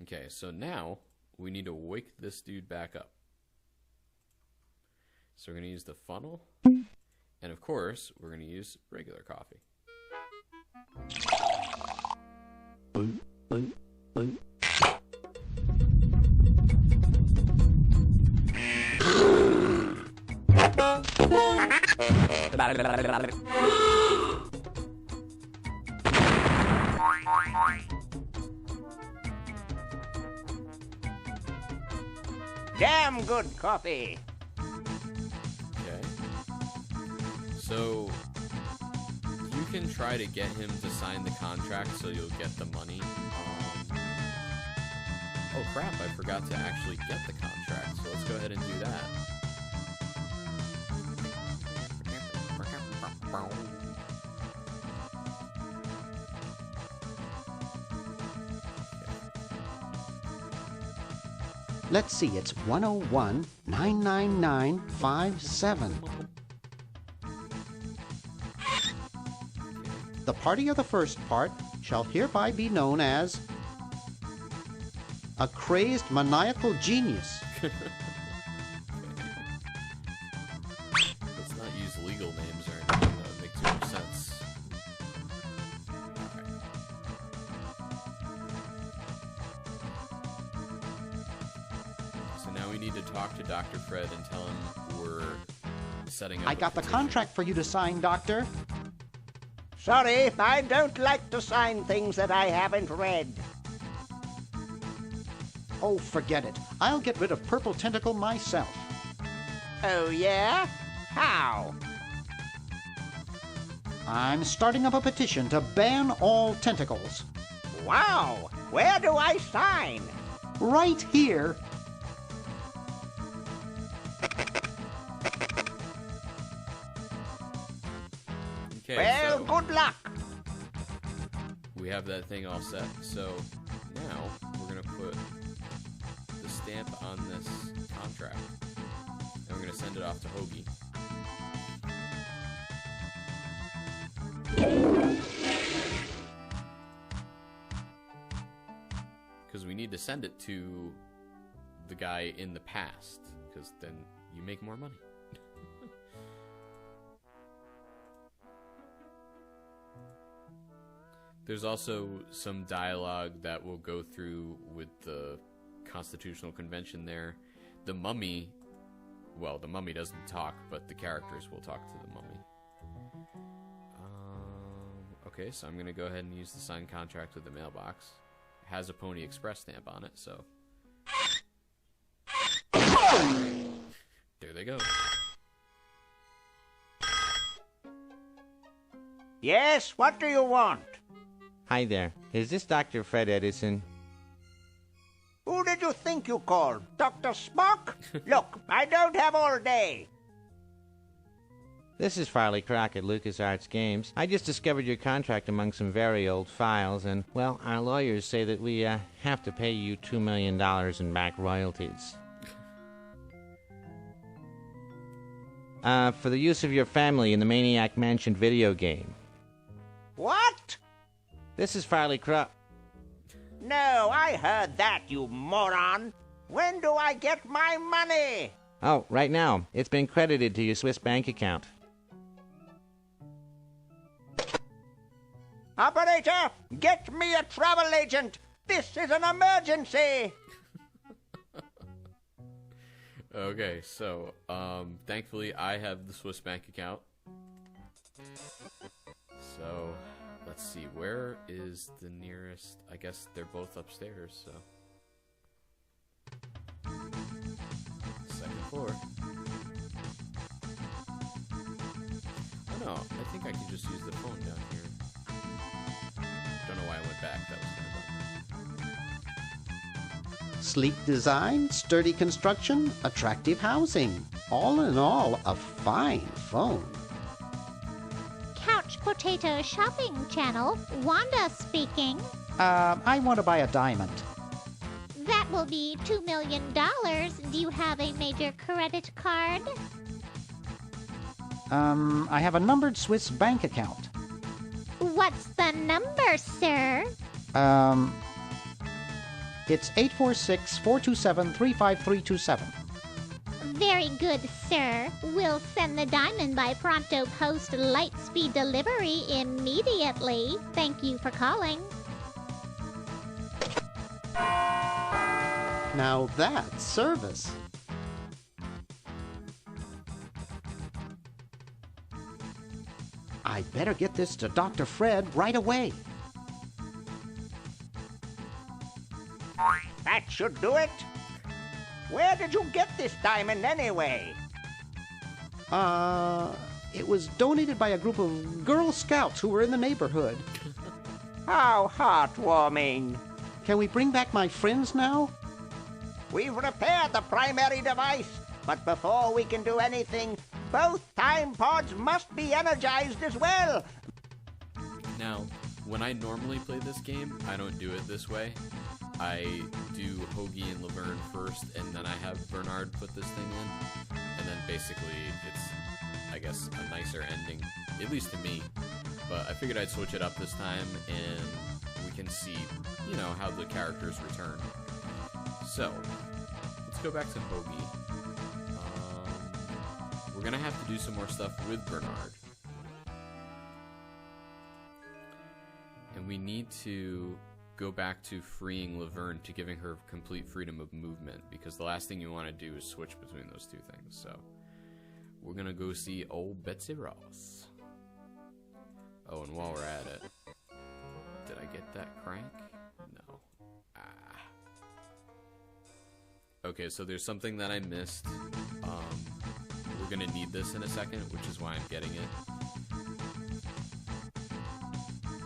Okay, so now we need to wake this dude back up. So we're going to use the funnel. And of course, we're going to use regular coffee. Damn good coffee. Okay. So you can try to get him to sign the contract so you'll get the money. Oh crap, I forgot to actually get the contract, so let's go ahead and do that. Let's see, it's 101-999-57. The party of the first part shall hereby be known as a crazed maniacal genius. Let's not use legal names or anything. That would make too much sense. Alright. So now we need to talk to Dr. Fred and tell him we're setting up I got the contract for you to sign, Doctor. Sorry, I don't like to sign things that I haven't read. Oh, forget it. I'll get rid of Purple Tentacle myself. Oh, yeah? How? I'm starting up a petition to ban all tentacles. Wow! Where do I sign? Right here. Okay, Well, so good luck. we have that thing all set. So now we're going to put the stamp on this contract. And we're going to send it off to Hoagie. Because we need to send it to the guy in the past, because then you make more money. There's also some dialogue that we'll go through with the Constitutional Convention there. The mummy, well, the mummy doesn't talk, but the characters will talk to the mummy. Okay, so I'm going to go ahead and use the signed contract with the mailbox. It has a Pony Express stamp on it, so... There they go. Yes, what do you want? Hi there. Is this Dr. Fred Edison? Who did you think you called? Dr. Spock? Look, I don't have all day. This is Farley Crockett, LucasArts Games. I just discovered your contract among some very old files, and, well, our lawyers say that we have to pay you $2 million in back royalties. For the use of your family in the Maniac Mansion video game. What? This is Farley Crockett. No, I heard that, you moron. When do I get my money? Oh, right now. It's been credited to your Swiss bank account. Operator, get me a travel agent. This is an emergency. Okay, so, thankfully I have the Swiss bank account. So, let's see, where is the nearest? I guess they're both upstairs, so. floor. Oh no, I think I can just use the phone down here. Don't know why I went back. That was kind of dumb. Sleek design, sturdy construction, attractive housing. All in all, a fine phone. Couch Potato Shopping Channel, Wanda speaking. I want to buy a diamond. That will be $2 million. Do you have a major credit card? I have a numbered Swiss bank account. What's the number, sir? It's 846-427-35327. Very good, sir. We'll send the diamond by Pronto Post Lightspeed delivery immediately. Thank you for calling. Now that's service. I'd better get this to Dr. Fred right away. That should do it. Where did you get this diamond anyway? It was donated by a group of Girl Scouts who were in the neighborhood. How heartwarming. Can we bring back my friends now? We've repaired the primary device, but before we can do anything, both time pods must be energized as well. Now, when I normally play this game, I don't do it this way. I do Hoagie and Laverne first, and then I have Bernard put this thing in. And then basically, it's, I guess, a nicer ending, at least to me. But I figured I'd switch it up this time, and we can see, you know, how the characters return. So, let's go back to Hoagie. We're gonna have to do some more stuff with Bernard. And we need to go back to freeing Laverne, to giving her complete freedom of movement, because the last thing you want to do is switch between those two things. So we're gonna go see old Betsy Ross. Oh, and while we're at it, did I get that crank? No. Okay, so there's something that I missed. We're gonna need this in a second, which is why I'm getting it.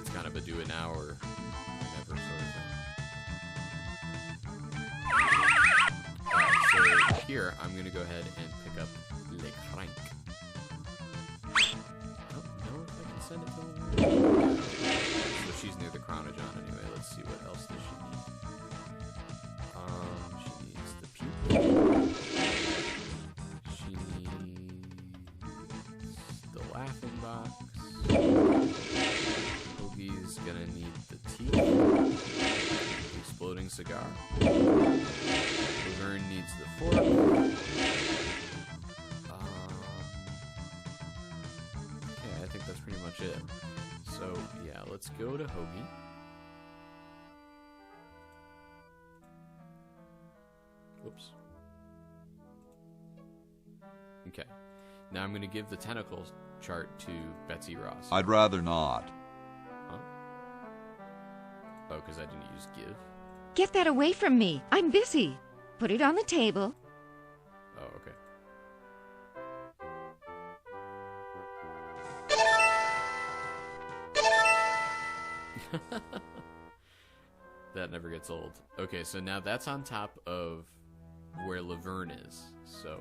It's kind of a do it now or never sort of thing. Alright, so here, I'm gonna go ahead and pick up Le Crank. I don't know if I can send it to her. So she's near the Chronogon anyway. Let's see, what else does she need? She needs the puke. She needs the laughing box. Hoagie's gonna need the teeth. Exploding cigar. Laverne needs the fork. Okay, I think that's pretty much it. So, yeah, let's go to Hoagie. Oops. Okay. Now I'm going to give the tentacle chart to Betsy Ross. I'd rather not. Huh? Oh, because I didn't use give? Get that away from me. I'm busy. Put it on the table. Oh, okay. That never gets old. Okay, so now that's on top of where Laverne is. So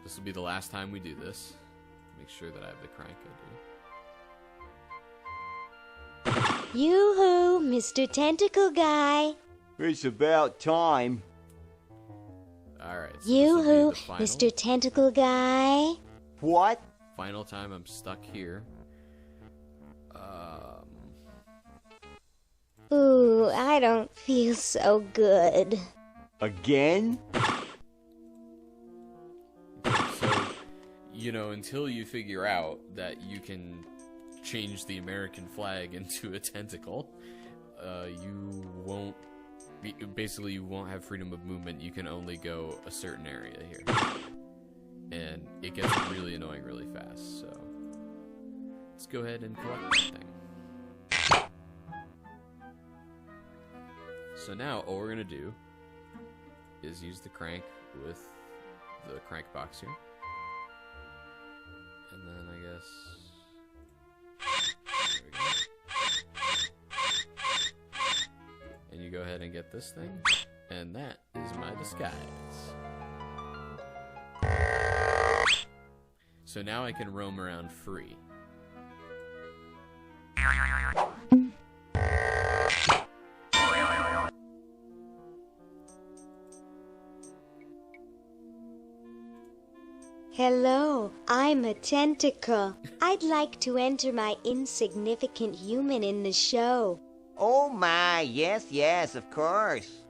this will be the last time we do this. Make sure that I have the crank I do. Yoo-hoo, Mr. Tentacle Guy. It's about time. Alright, so Yoo-hoo, Mr. Tentacle Guy. What? Final time I'm stuck here. Ooh, I don't feel so good. Again? So, you know, until you figure out that you can change the American flag into a tentacle, you won't... Basically, you won't have freedom of movement. You can only go a certain area here. And it gets really annoying really fast, so... Let's go ahead and collect that thing. So now, all we're going to do is use the crank with the crank box here. And then I guess... There we go. And you go ahead and get this thing. And that is my disguise. So now I can roam around free. Hello, I'm a tentacle. I'd like to enter my insignificant human in the show. Oh my, yes, of course.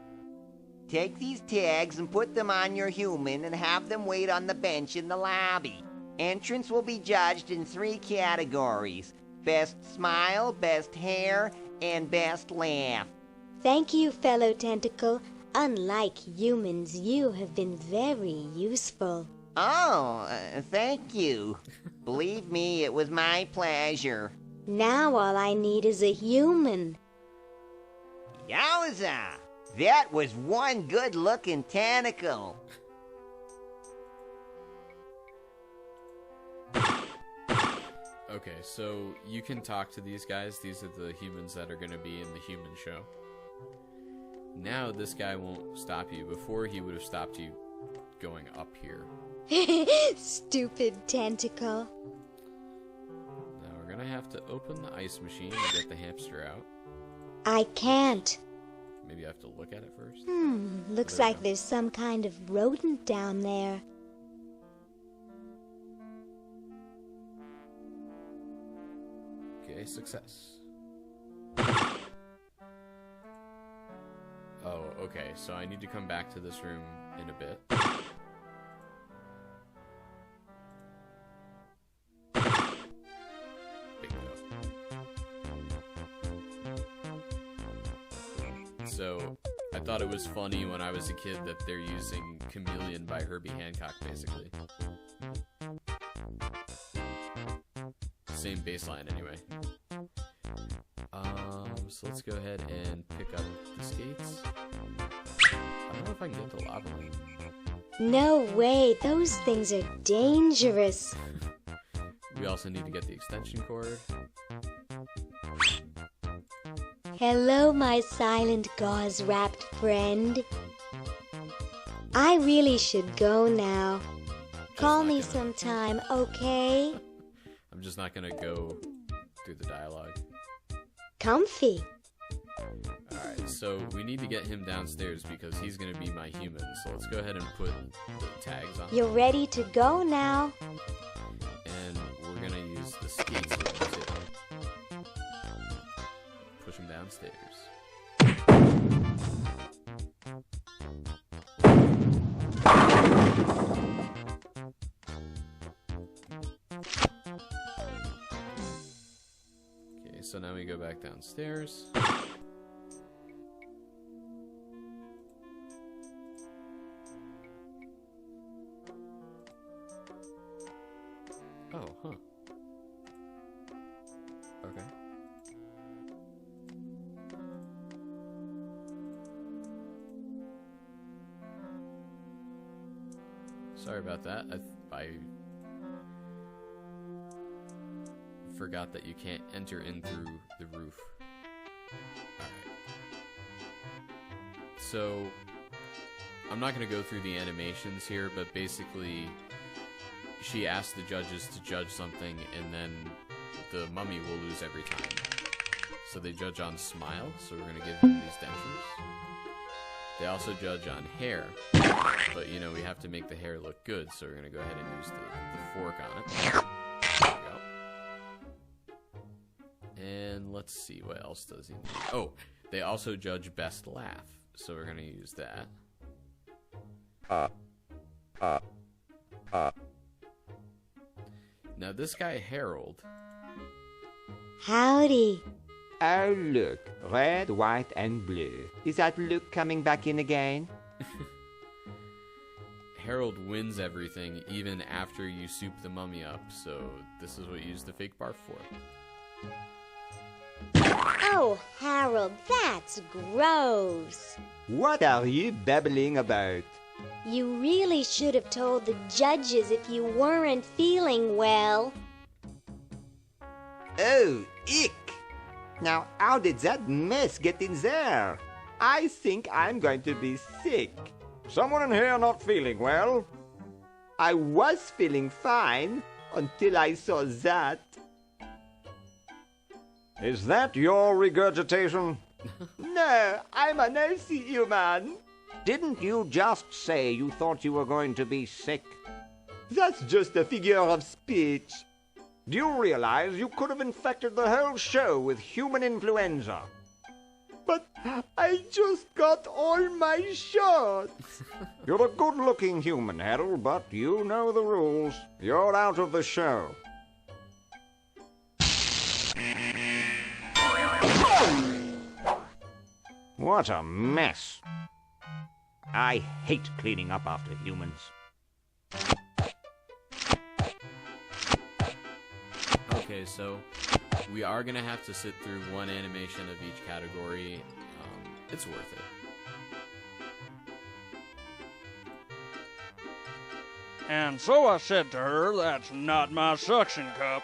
Take these tags and put them on your human and have them wait on the bench in the lobby. Entrance will be judged in 3 categories: best smile, best hair, and best laugh. Thank you, fellow tentacle. Unlike humans, you have been very useful. Oh, thank you. Believe me, it was my pleasure. Now all I need is a human. Yowza! That was one good-looking tentacle. Okay, so you can talk to these guys. These are the humans that are going to be in the human show. Now this guy won't stop you. Before, he would have stopped you going up here. Stupid tentacle. Now we're going to have to open the ice machine and get the hamster out. I can't. Maybe I have to look at it first? Looks like there's some kind of rodent down there. Okay, success. Oh, okay, so I need to come back to this room in a bit. So, I thought it was funny when I was a kid that they're using Chameleon by Herbie Hancock, basically. Same bass line, anyway. So let's go ahead and pick up the skates. I don't know if I can get the lava. No way, those things are dangerous. We also need to get the extension cord. Hello, my silent gauze-wrapped friend. I really should go now. Call me sometime, okay? I'm just not gonna go through the dialogue. Comfy. Alright, so we need to get him downstairs because he's gonna be my human. So let's go ahead and put the tags on. You're ready to go now. And we're gonna use the skates to push him downstairs. Okay, so now we go back downstairs. Oh, huh. Okay. Sorry about that. I forgot that you can't enter in through the roof. Alright. So, I'm not going to go through the animations here, but basically, she asked the judges to judge something, and then the mummy will lose every time. So they judge on smile, so we're going to give him these dentures. They also judge on hair, but you know, we have to make the hair look good, so we're going to go ahead and use the fork on it. There we go. And let's see, what else does he need? Oh, they also judge best laugh, so we're going to use that. Now this guy, Harold. Howdy. Oh, look. Red, white, and blue. Is that Luke coming back in again? Harold wins everything, even after you soup the mummy up, so this is what you use the fake barf for. Oh, Harold, that's gross. What are you babbling about? You really should have told the judges if you weren't feeling well. Oh, ick! Now, how did that mess get in there? I think I'm going to be sick. Someone in here not feeling well? I was feeling fine until I saw that. Is that your regurgitation? No, I'm an earthy human. Didn't you just say you thought you were going to be sick? That's just a figure of speech. Do you realize you could have infected the whole show with human influenza? But I just got all my shots. You're a good-looking human, Harold, but you know the rules. You're out of the show. What a mess. I hate cleaning up after humans. Okay, so we are going to have to sit through one animation of each category. It's worth it. And so I said to her, that's not my suction cup.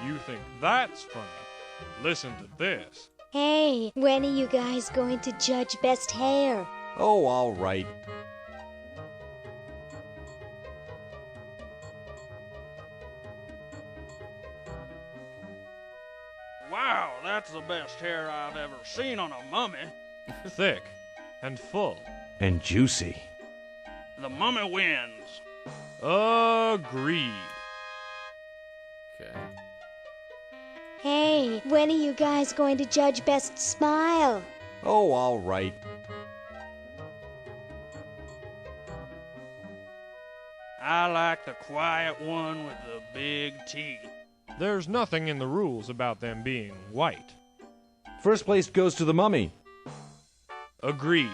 You think that's funny? Listen to this. Hey, when are you guys going to judge best hair? Oh, all right. Wow, that's the best hair I've ever seen on a mummy. Thick and full. And juicy. The mummy wins. Agreed. Okay. Hey, when are you guys going to judge best smile? Oh, all right. I like the quiet one with the big teeth. There's nothing in the rules about them being white. First place goes to the mummy. Agreed.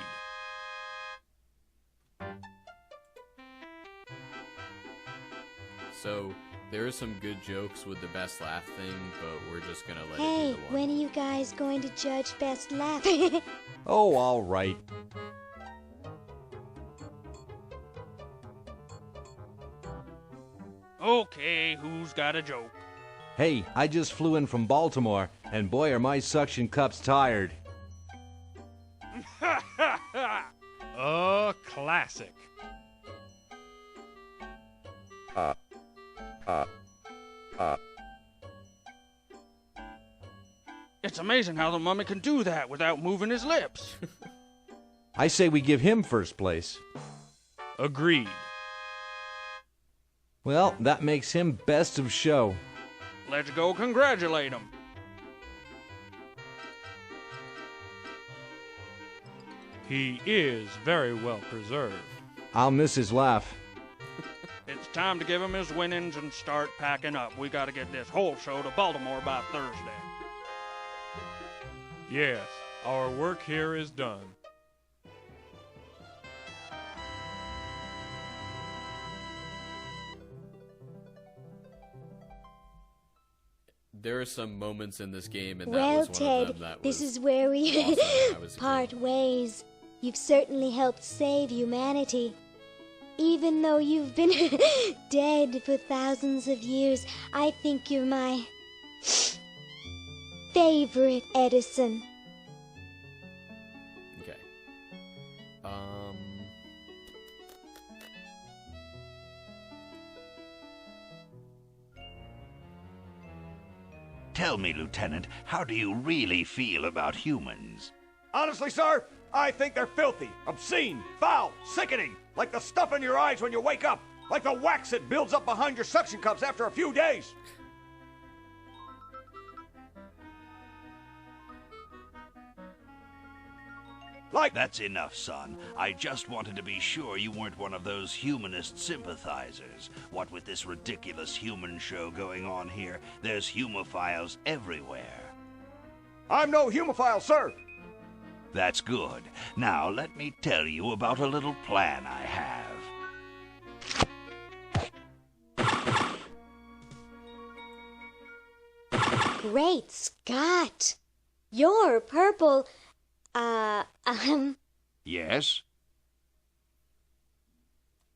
So, there are some good jokes with the best laugh thing, but we're just gonna let it Hey, be the one. when are you guys going to judge best laugh? Oh, all right. Okay, who's got a joke? Hey, I just flew in from Baltimore, and boy are my suction cups tired. A classic. It's amazing how the mummy can do that without moving his lips. I say we give him first place. Agreed. Well, that makes him best of show. Let's go congratulate him. He is very well preserved. I'll miss his laugh. It's time to give him his winnings and start packing up. We gotta get this whole show to Baltimore by Thursday. Yes, our work here is done. There are some moments in this game, and that Well, was one Ted, of them that this was is where we awesome when I was a kid. part ways. You've certainly helped save humanity. Even though you've been dead for thousands of years, I think you're my favorite Edison. Okay. Tell me, Lieutenant, how do you really feel about humans? Honestly, sir, I think they're filthy, obscene, foul, sickening, like the stuff in your eyes when you wake up, like the wax that builds up behind your suction cups after a few days. That's enough, son. I just wanted to be sure you weren't one of those humanist sympathizers. What with this ridiculous human show going on here, there's humophiles everywhere. I'm no humophile, sir. That's good. Now, let me tell you about a little plan I have. Great Scott! You're purple. Yes?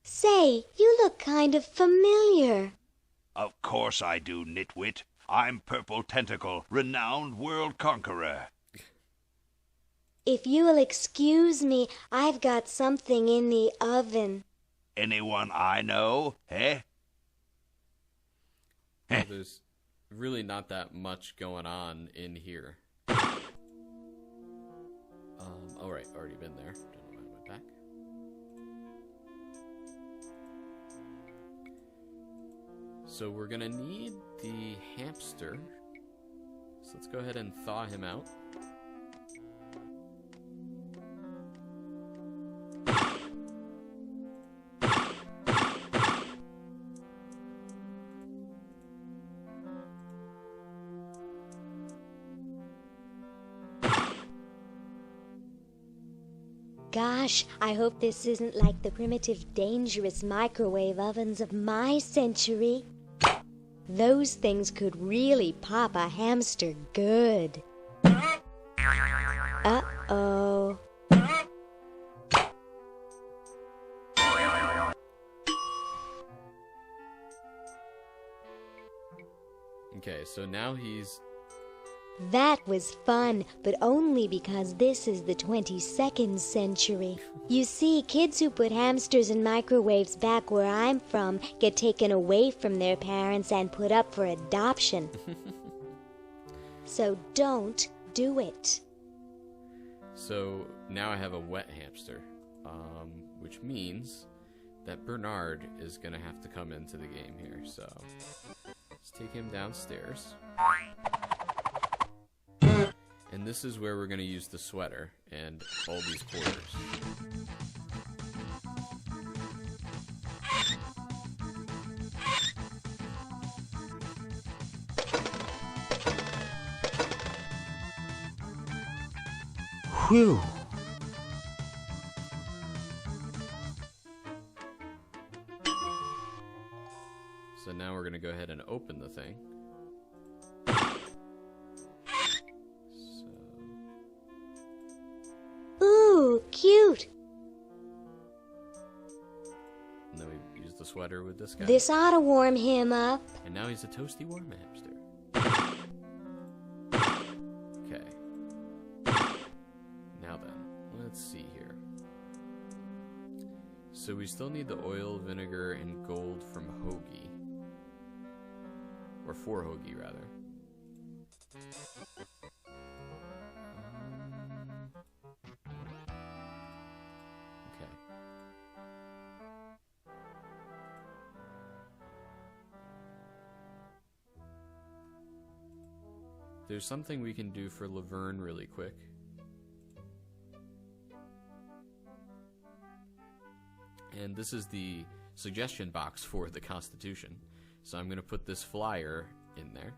Say, you look kind of familiar. Of course I do, nitwit. I'm Purple Tentacle, renowned world conqueror. If you'll excuse me, I've got something in the oven. Anyone I know, eh? Well, there's really not that much going on in here. Alright, already been there. Don't know why I went back. So we're gonna need the hamster. So let's go ahead and thaw him out. Gosh, I hope this isn't like the primitive, dangerous microwave ovens of my century. Those things could really pop a hamster good. Uh-oh. Okay, so now he's... That was fun, but only because this is the 22nd century. You see, kids who put hamsters in microwaves back where I'm from get taken away from their parents and put up for adoption. So don't do it. So now I have a wet hamster, which means that Bernard is going to have to come into the game here. So let's take him downstairs. And this is where we're going to use the sweater and all these quarters. Whew. So now we're going to go ahead and open the thing. Ooh, cute. And then we use the sweater with this guy. This ought to warm him up. And now he's a toasty warm hamster. Okay. Now then, let's see here. So we still need the oil, vinegar, and gold from Hoagie. Or for Hoagie, rather. Okay. There's something we can do for Laverne really quick. And this is the suggestion box for the Constitution. So I'm going to put this flyer in there.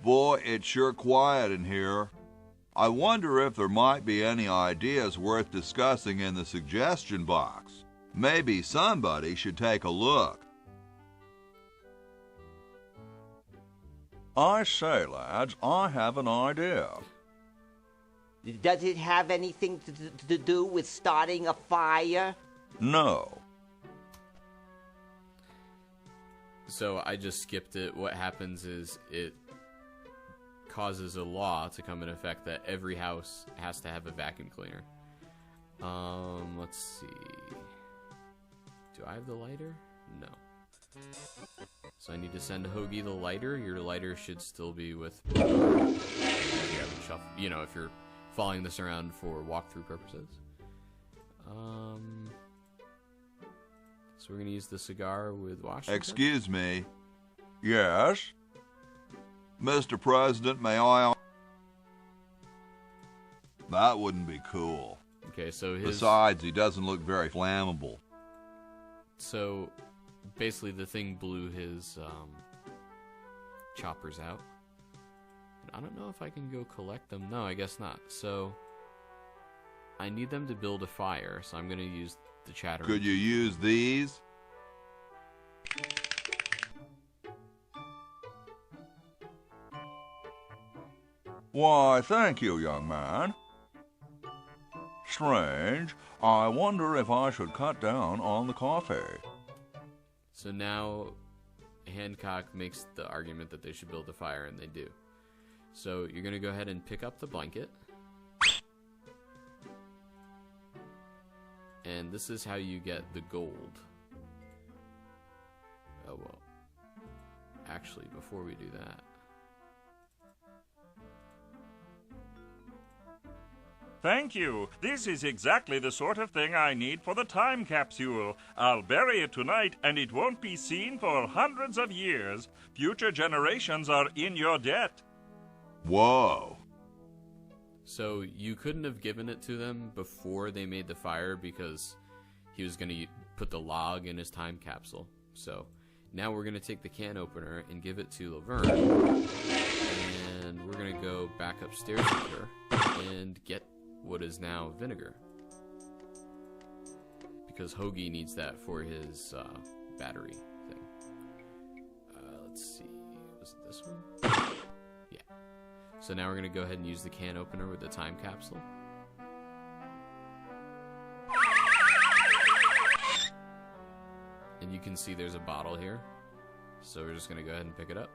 Boy, it's sure quiet in here. I wonder if there might be any ideas worth discussing in the suggestion box. Maybe somebody should take a look. I say, lads, I have an idea. Does it have anything to do with starting a fire? No. So I just skipped it. What happens is it causes a law to come in effect that every house has to have a vacuum cleaner. Let's see. Do I have the lighter? No. So I need to send Hoagie the lighter. Your lighter should still be with me. You know, if you're following this around for walkthrough purposes. So we're going to use the cigar with Washington. Excuse me. Yes? Mr. President, may I... That wouldn't be cool. Okay, so his... Besides, he doesn't look very flammable. So, basically the thing blew his choppers out. And I don't know if I can go collect them. No, I guess not. So, I need them to build a fire, so I'm going to use the chatter. Could you use these? Why, thank you, young man. Strange. I wonder if I should cut down on the coffee. So now Hancock makes the argument that they should build a fire, and they do. So you're going to go ahead and pick up the blanket. And this is how you get the gold. Oh, well. Actually, before we do that... Thank you. This is exactly the sort of thing I need for the time capsule. I'll bury it tonight, and it won't be seen for hundreds of years. Future generations are in your debt. Whoa. So you couldn't have given it to them before they made the fire because he was going to put the log in his time capsule. So now we're going to take the can opener and give it to Laverne. And we're going to go back upstairs with her and get what is now vinegar, because Hoagie needs that for his battery thing. Let's see, was it this one? Yeah. So now we're going to go ahead and use the can opener with the time capsule. And you can see there's a bottle here, so we're just going to go ahead and pick it up.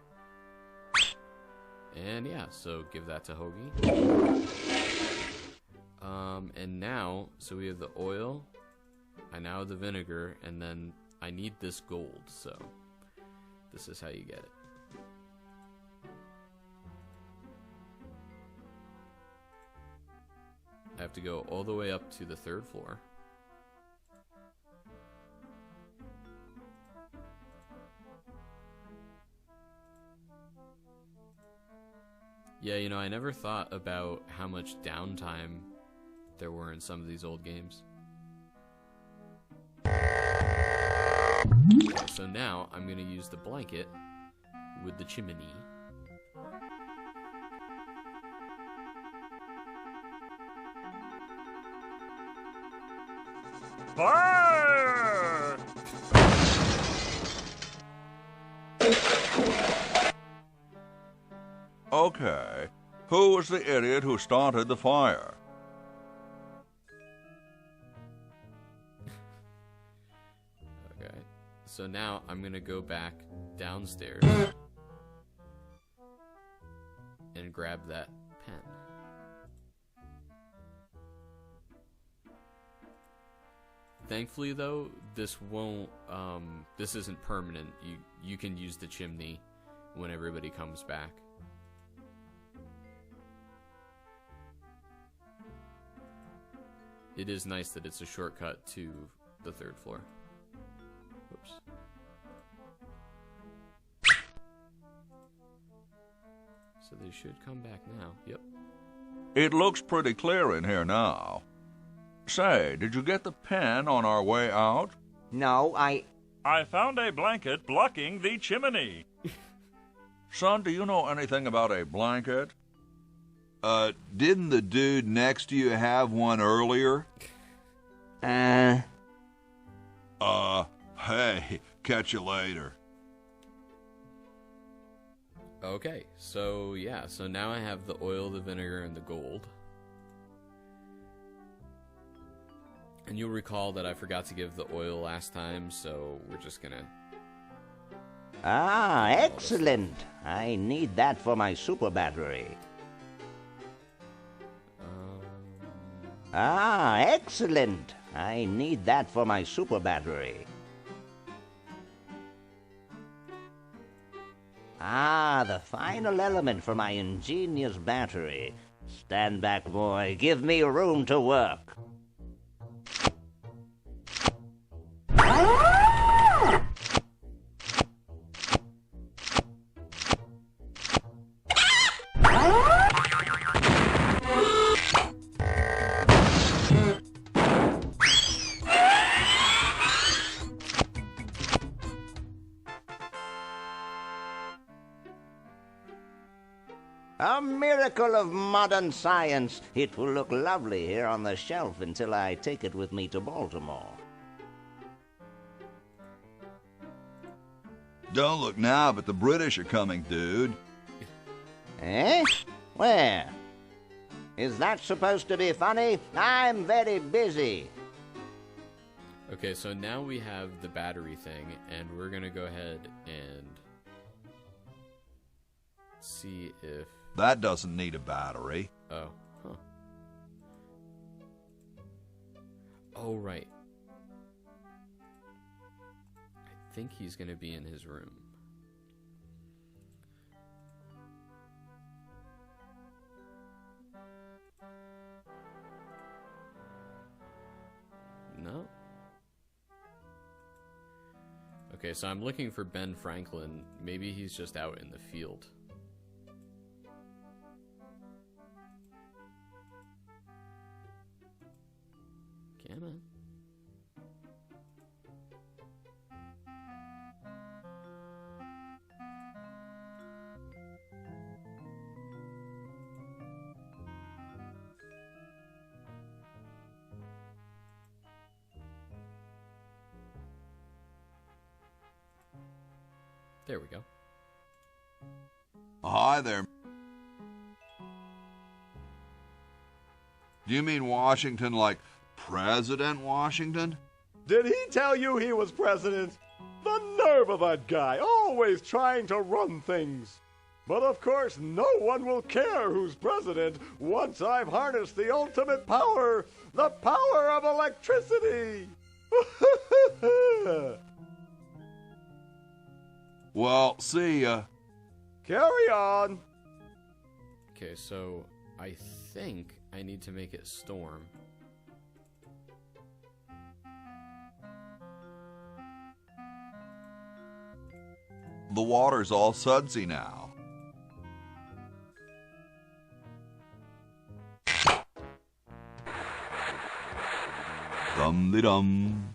And yeah, so give that to Hoagie. And now, so we have the oil, I now have the vinegar, and then I need this gold, so this is how you get it. I have to go all the way up to the 3rd floor. Yeah, you know, I never thought about how much downtime there were in some of these old games. Okay, so now I'm going to use the blanket with the chimney. Fire! Okay. Who was the idiot who started the fire? Okay. So now I'm going to go back downstairs and grab that pen. Thankfully, though, this won't, this isn't permanent. You can use the chimney when everybody comes back. It is nice that it's a shortcut to the 3rd floor. Whoops. So they should come back now. Yep. It looks pretty clear in here now. Say, did you get the pen on our way out? No, I found a blanket blocking the chimney. Son, do you know anything about a blanket? Didn't the dude next to you have one earlier? Hey, catch you later. Okay, so yeah, so now I have the oil, the vinegar, and the gold. And you'll recall that I forgot to give the oil last time, so we're just gonna... Ah, excellent. I need that for my super battery. Ah, excellent. I need that for my super battery. Ah, the final element for my ingenious battery. Stand back, boy. Give me room to work. A miracle of modern science. It will look lovely here on the shelf until I take it with me to Baltimore. Don't look now, but the British are coming, dude. Eh? Where? Is that supposed to be funny? I'm very busy. Okay, so now we have the battery thing, and we're gonna go ahead and see if... That doesn't need a battery. Oh, huh. Oh, right. I think he's gonna be in his room. No? Okay, so I'm looking for Ben Franklin. Maybe he's just out in the field. Come on. There we go. Hi there. Do you mean Washington like President Washington? Did he tell you he was president? The nerve of that guy, always trying to run things. But of course, no one will care who's president once I've harnessed the ultimate power, the power of electricity. Well, see ya. Carry on. Okay, so I think I need to make it storm. The water's all sudsy now. Dum-de-dum.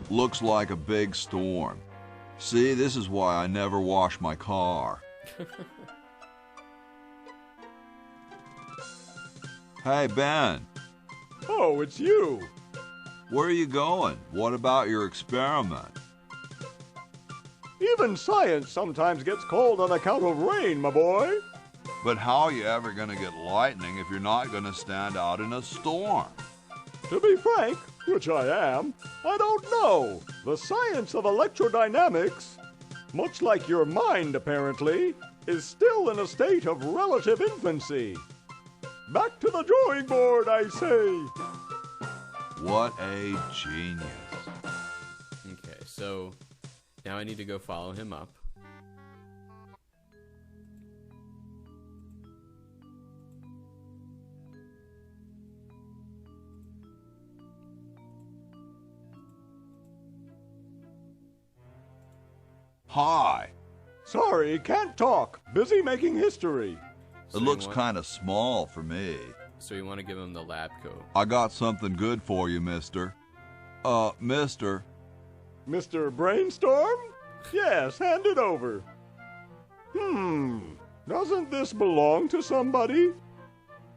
Looks like a big storm. See, this is why I never wash my car. Hey, Ben. Oh, it's you. Where are you going? What about your experiment? Even science sometimes gets cold on account of rain, my boy. But how are you ever going to get lightning if you're not going to stand out in a storm? To be frank, which I am, I don't know. The science of electrodynamics, much like your mind apparently, is still in a state of relative infancy. Back to the drawing board, I say. What a genius. Okay, so now I need to go follow him up. Hi. Sorry, can't talk. Busy making history. So It looks kind of small for me. So you want to give him the lab coat. I got something good for you, mister. Mister. Mr. Brainstorm? Yes, hand it over. Doesn't this belong to somebody?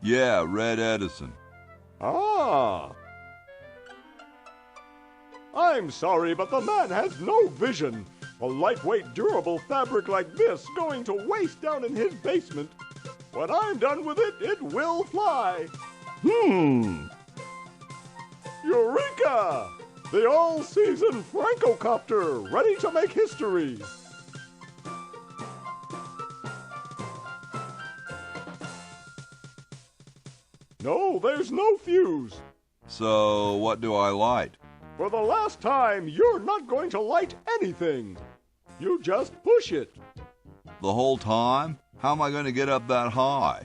Yeah, Red Edison. Ah. I'm sorry, but the man has no vision. A lightweight, durable fabric like this going to waste down in his basement. When I'm done with it, it will fly. Eureka! The all-season Francocopter, ready to make history. No, there's no fuse. So, what do I light? For the last time, you're not going to light anything. You just push it. The whole time? How am I going to get up that high?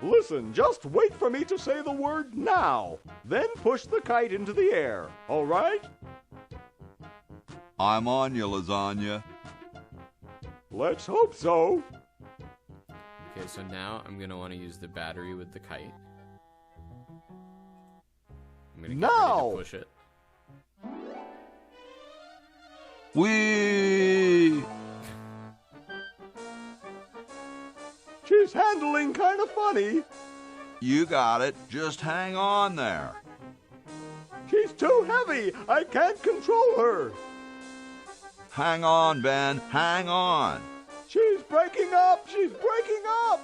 Listen, just wait for me to say the word now. Then push the kite into the air, all right? I'm on you, lasagna. Let's hope so. Okay, so now I'm going to want to use the battery with the kite. I'm going to get ready to push it. Whee! She's handling kind of funny. You got it. Just hang on there. She's too heavy. I can't control her. Hang on, Ben. Hang on. She's breaking up. She's breaking up.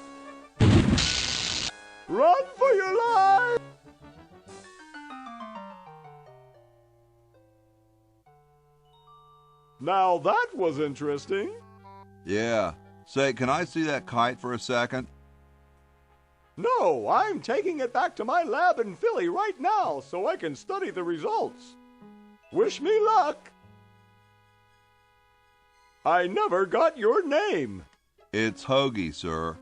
Run for your life. Now that was interesting. Yeah. Say, can I see that kite for a second? No, I'm taking it back to my lab in Philly right now so I can study the results. Wish me luck. I never got your name. It's Hoagie, sir.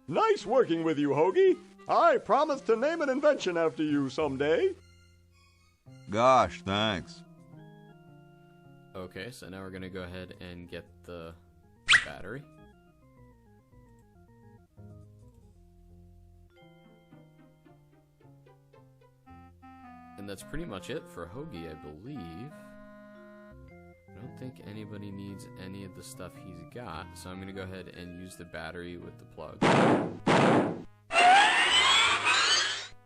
Nice working with you, Hoagie. I promise to name an invention after you someday. Gosh, thanks. Okay, so now we're going to go ahead and get the battery. And that's pretty much it for Hoagie, I believe. I don't think anybody needs any of the stuff he's got, so I'm going to go ahead and use the battery with the plug.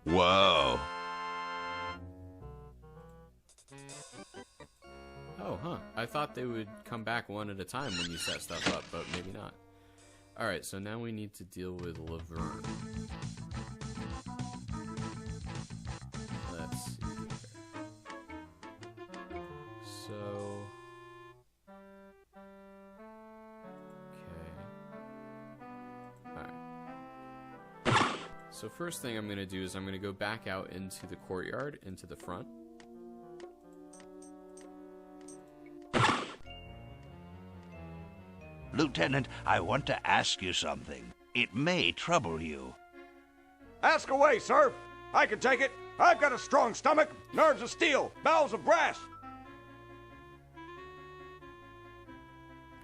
Whoa. Oh, huh. I thought they would come back one at a time when you set stuff up, but maybe not. Alright, so now we need to deal with Laverne. Let's see here. So... okay. Alright. So first thing I'm going to do is I'm going to go back out into the courtyard, into the front. Lieutenant, I want to ask you something. It may trouble you. Ask away, sir. I can take it. I've got a strong stomach, nerves of steel, bowels of brass.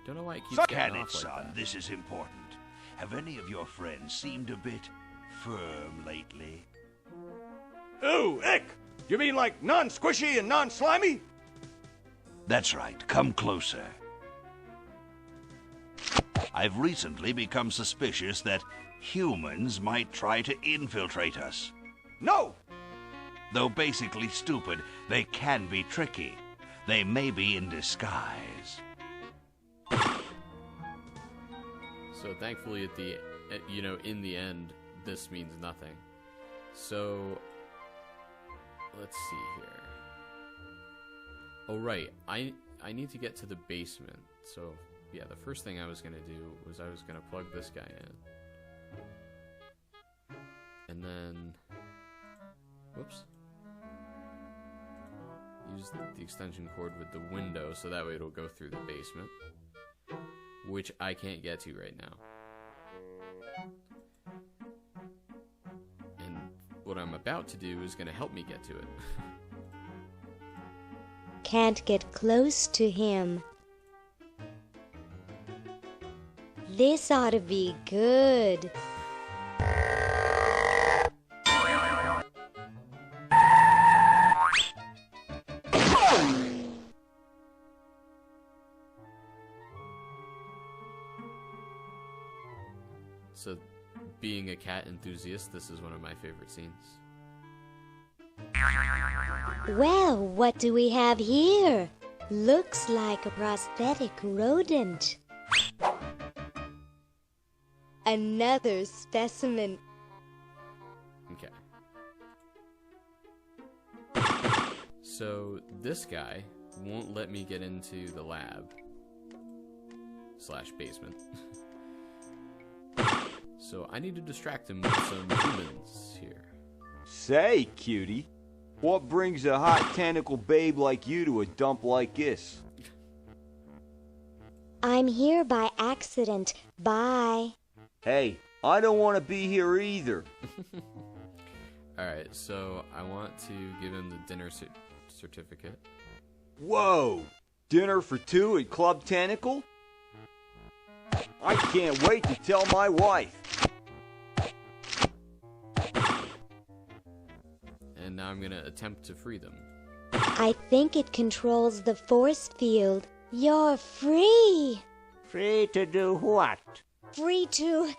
Don't know why it keeps Get getting it, off like son. that. This is important. Have any of your friends seemed a bit firm lately? Ooh, ick! You mean like non-squishy and non-slimy? That's right. Come closer. I've recently become suspicious that humans might try to infiltrate us. No! Though basically stupid, they can be tricky. They may be in disguise. So thankfully in the end, this means nothing. So, let's see here. Oh right, I need to get to the basement. So, yeah, the first thing I was going to do was I was going to plug this guy in. And then, whoops. Use the extension cord with the window so that way it'll go through the basement. Which I can't get to right now. And what I'm about to do is going to help me get to it. Can't get close to him. This ought to be good. So, being a cat enthusiast, this is one of my favorite scenes. Well, what do we have here? Looks like a prosthetic rodent. Another specimen. Okay. So, this guy won't let me get into the lab. / basement. So I need to distract him with some humans here. Say, cutie, what brings a hot tentacle babe like you to a dump like this? I'm here by accident. Bye. Hey, I don't want to be here either. Alright, so I want to give him the dinner certificate. Whoa! Dinner for two at Club Tentacle? I can't wait to tell my wife. And now I'm gonna attempt to free them. I think it controls the force field. You're free. Free to do what? Free to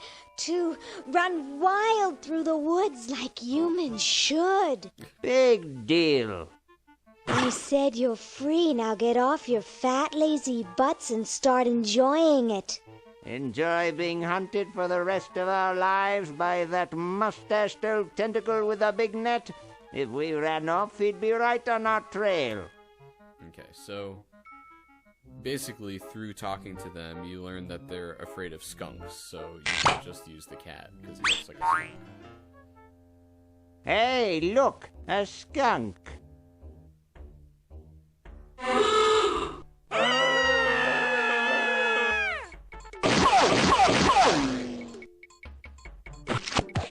run wild through the woods like humans should. Big deal. You said you're free. Now get off your fat, lazy butts and start enjoying it. Enjoy being hunted for the rest of our lives by that mustached old tentacle with a big net? If we ran off, he'd be right on our trail. Okay, so basically through talking to them, you learn that they're afraid of skunks, so you can just use the cat, because he looks like a skunk. Hey, look! A skunk!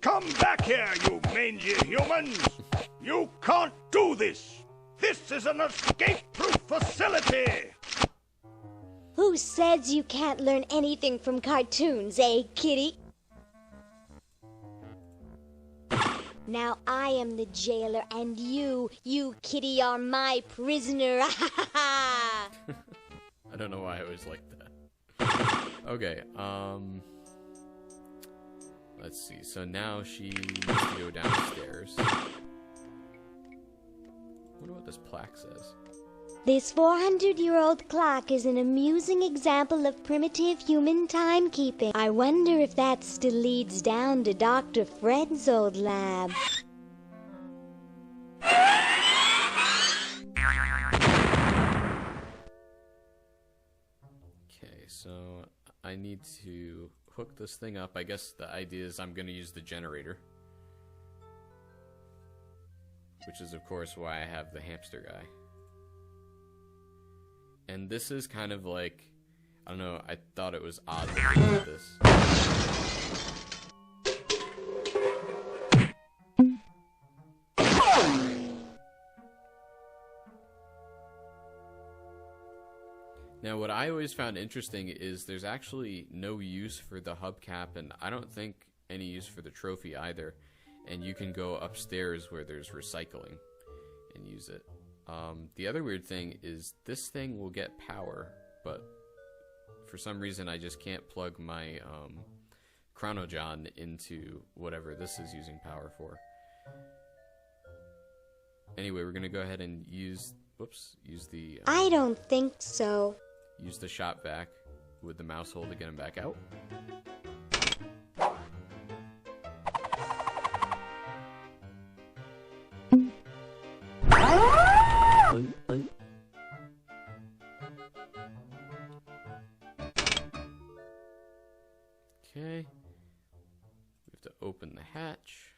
Come back here, you mangy humans! You can't do this! This is an escape-proof facility! Who says you can't learn anything from cartoons, eh, kitty? Now I am the jailer, and you kitty, are my prisoner. I don't know why I always like that. Okay, let's see. So now she needs to go downstairs. I wonder what this plaque says. This 400-year-old clock is an amusing example of primitive human timekeeping. I wonder if that still leads down to Dr. Fred's old lab. Okay, so I need to hook this thing up. I guess the idea is I'm going to use the generator. Which is, of course, why I have the hamster guy. And this is kind of like, I don't know, I thought it was odd that they did this. Now, what I always found interesting is there's actually no use for the hubcap, and I don't think any use for the trophy either. And you can go upstairs where there's recycling and use it. The other weird thing is this thing will get power, but for some reason I just can't plug my Chronojon into whatever this is using power for. Anyway, we're gonna go ahead and use the I don't think so. use the shop vac with the mouse hold to get him back out. Okay, we have to open the hatch.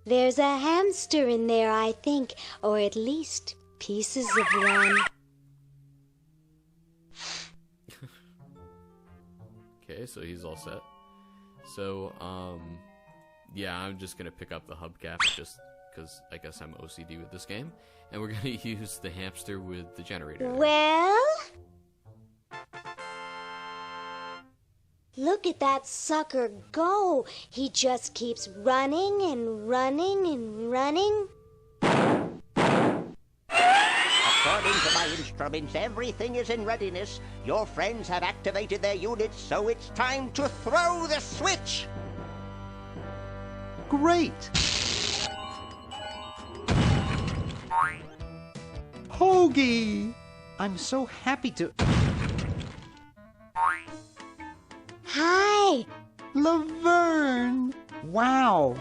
There's a hamster in there, I think, or at least pieces of one. Okay, so he's all set. So, yeah, I'm just gonna pick up the hubcap just because I guess I'm OCD with this game. And we're gonna use the hamster with the generator. Well? Look at that sucker go. He just keeps running and running and running. According to my instruments, everything is in readiness. Your friends have activated their units, so it's time to throw the switch. Great! Hoagie! I'm so happy to... Hi! Laverne! Wow!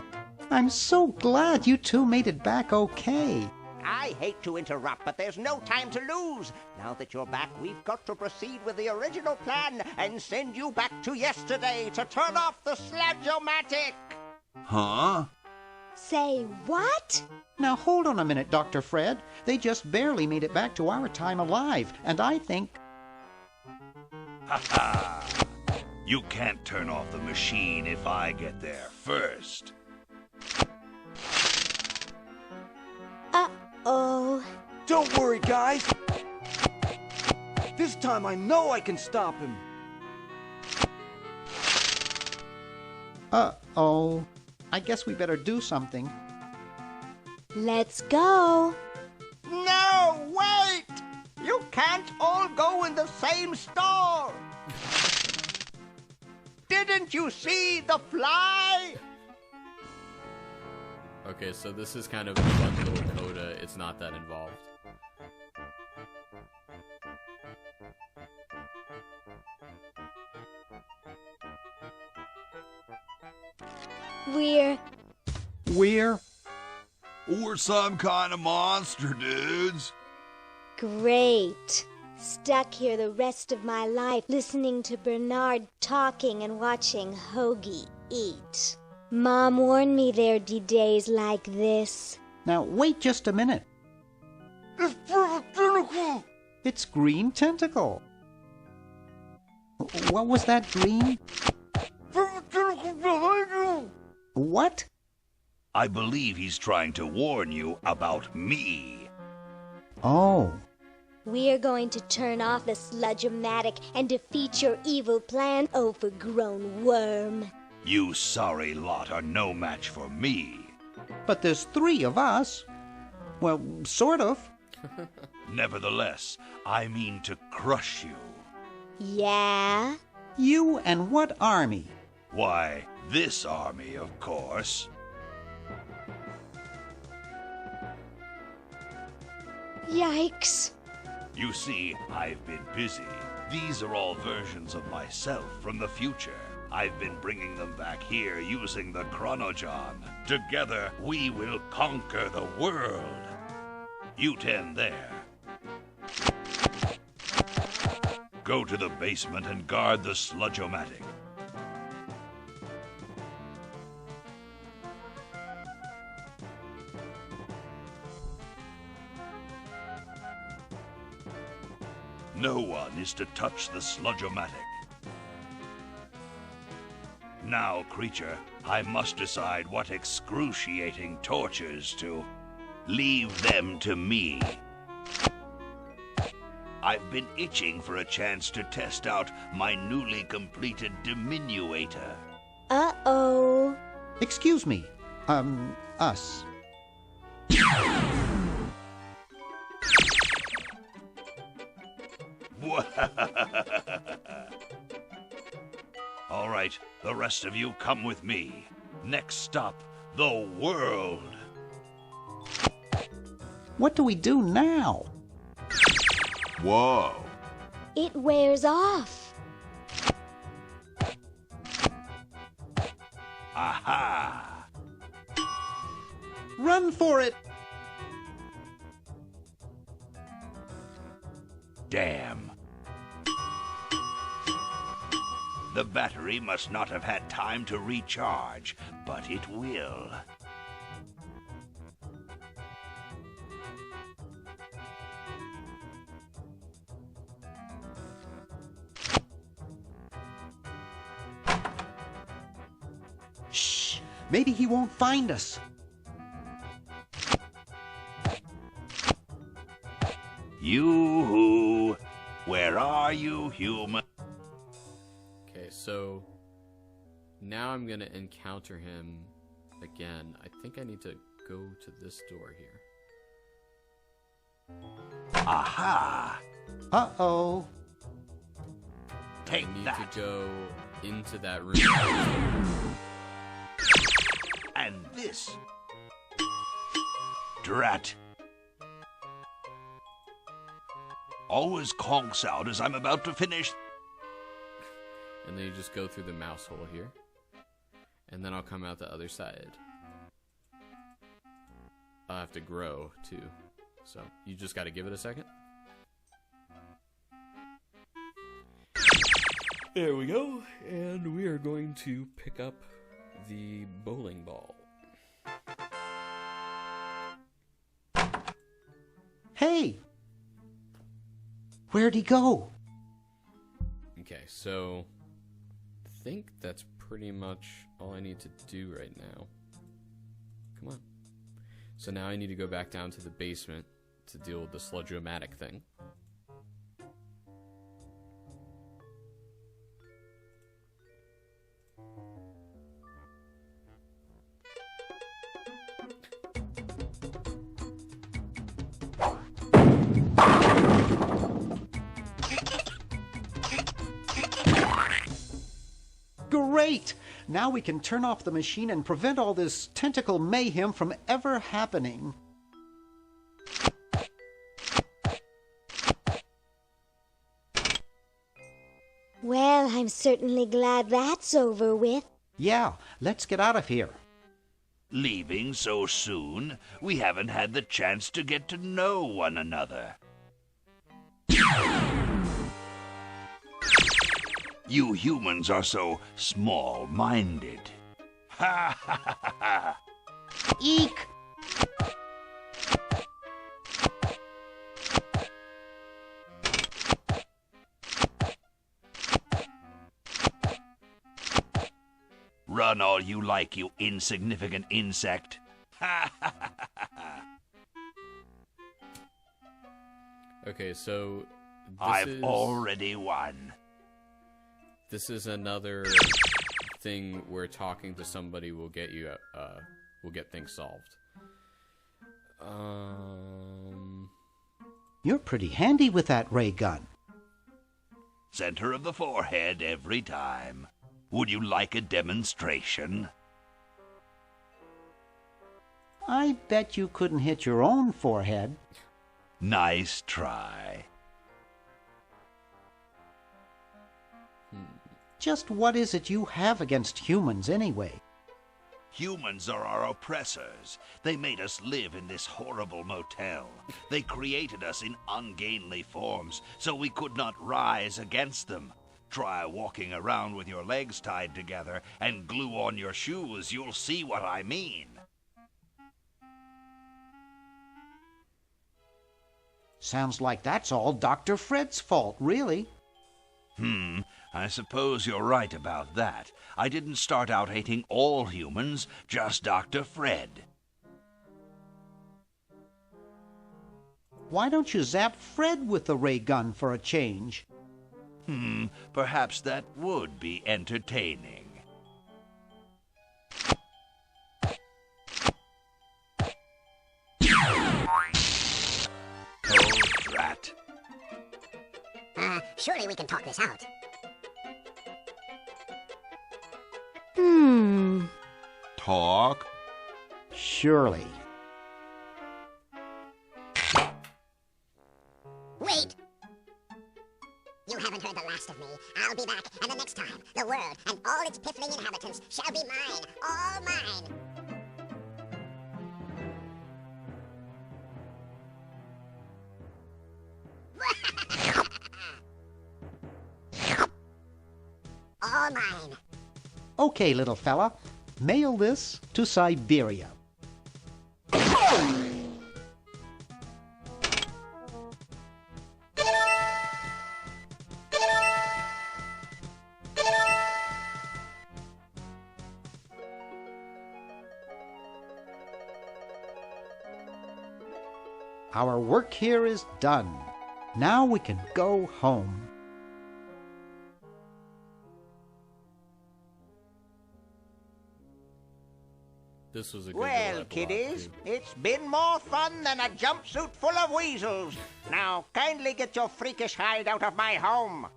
I'm so glad you two made it back okay. I hate to interrupt, but there's no time to lose. Now that you're back, we've got to proceed with the original plan and send you back to yesterday to turn off the Sludge-O-Matic. Huh? Say what? Now hold on a minute, Dr. Fred. They just barely made it back to our time alive, and I think... Ha ha! You can't turn off the machine if I get there first. Uh-oh. Don't worry, guys. This time I know I can stop him. Uh-oh. I guess we better do something. Let's go. No, wait! You can't all go in the same store. Didn't you see the fly? Okay, so this is kind of a fun little coda. It's not that involved. We're some kind of monster, dudes. Great. Stuck here the rest of my life listening to Bernard talking and watching Hoagie eat. Mom warned me there'd be days like this. Now, wait just a minute. It's Purple Tentacle! It's Green Tentacle. What was that, Green? Purple Tentacle behind you! What? I believe he's trying to warn you about me. Oh. We're going to turn off the Sludge-O-Matic and defeat your evil plan, overgrown worm. You sorry lot are no match for me. But there's 3 of us. Well, sort of. Nevertheless, I mean to crush you. Yeah? You and what army? Why, this army, of course. Yikes. You see, I've been busy. These are all versions of myself from the future. I've been bringing them back here using the Chronojon. Together, we will conquer the world. You 10 there. Go to the basement and guard the Sludge-O-Matic. No one is to touch the Sludge-O-Matic. Now, creature, I must decide what excruciating tortures to leave them to me. I've been itching for a chance to test out my newly completed diminuator. Uh-oh. Excuse me. Us. All right, the rest of you come with me. Next stop, the world. What do we do now? Whoa. It wears off. Aha! Run for it! Damn. The battery must not have had time to recharge, but it will. Shh! Maybe he won't find us. Yoo-hoo! Where are you, human? Okay, so now I'm gonna encounter him again. I think I need to go to this door here. Aha! Uh-oh. Take I need that. to go into that room. And this. Drat. Always conks out as I'm about to finish. And then you just go through the mouse hole here. And then I'll come out the other side. I'll have to grow, too. So, you just gotta give it a second. There we go. And we are going to pick up the bowling ball. Hey! Where'd he go? Okay, so I think that's pretty much all I need to do right now. Come on. So now I need to go back down to the basement to deal with the Sludge-O-Matic thing. Great! Now we can turn off the machine and prevent all this tentacle mayhem from ever happening. Well, I'm certainly glad that's over with. Yeah, let's get out of here. Leaving so soon? We haven't had the chance to get to know one another. You humans are so small-minded. Ha ha ha ha! Eek! Run all you like, you insignificant insect. Ha ha ha ha! Okay, so I've already won. This is another thing where talking to somebody will get you will get things solved. You're pretty handy with that ray gun. Center of the forehead every time. Would you like a demonstration? I bet you couldn't hit your own forehead. Nice try. Just what is it you have against humans, anyway? Humans are our oppressors. They made us live in this horrible motel. They created us in ungainly forms, so we could not rise against them. Try walking around with your legs tied together and glue on your shoes. You'll see what I mean. Sounds like that's all Dr. Fred's fault, really. I suppose you're right about that. I didn't start out hating all humans, just Dr. Fred. Why don't you zap Fred with the ray gun for a change? Perhaps that would be entertaining. Oh, drat. Surely we can talk this out. Talk? Surely. Wait! You haven't heard the last of me. I'll be back, and the next time, the world and all its piffling inhabitants shall be mine. All mine! All mine. Okay, little fella. Mail this to Siberia. Our work here is done. Now we can go home. This was a good Well, epilogue, kiddies, too. it's been more fun than a jumpsuit full of weasels. Now, kindly get your freakish hide out of my home.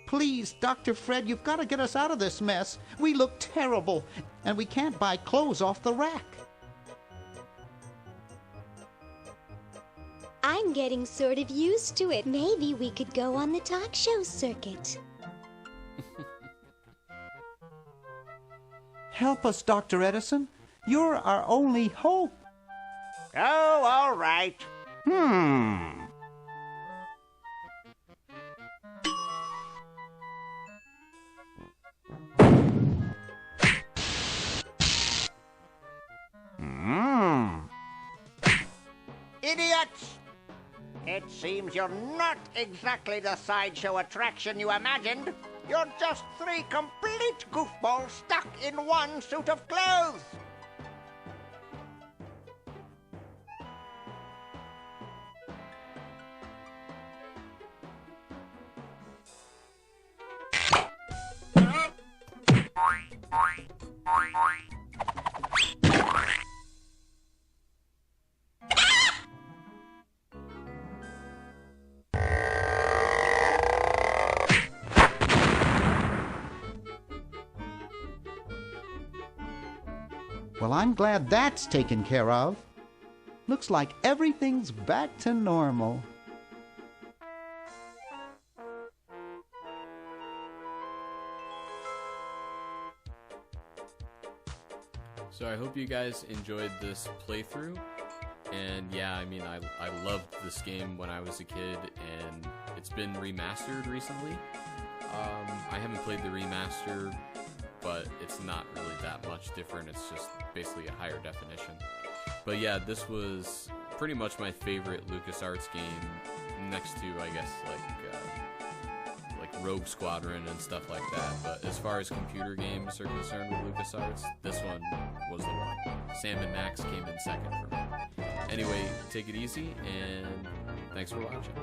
Please, Dr. Fred, you've got to get us out of this mess. We look terrible, and we can't buy clothes off the rack. I'm getting sort of used to it. Maybe we could go on the talk show circuit. Help us, Dr. Edison. You're our only hope. Oh, all right. Idiots! It seems you're not exactly the sideshow attraction you imagined. You're just three complete goofballs stuck in one suit of clothes. Well, I'm glad that's taken care of. Looks like everything's back to normal. So I hope you guys enjoyed this playthrough. And yeah, I mean, I loved this game when I was a kid, and it's been remastered recently. I haven't played the remaster, but it's not really that much different. It's just basically a higher definition. But yeah, this was pretty much my favorite LucasArts game, next to, I guess, like Rogue Squadron and stuff like that. But as far as computer games are concerned with LucasArts, this one was the one. Sam and Max came in second for me. Anyway, take it easy, and thanks for watching.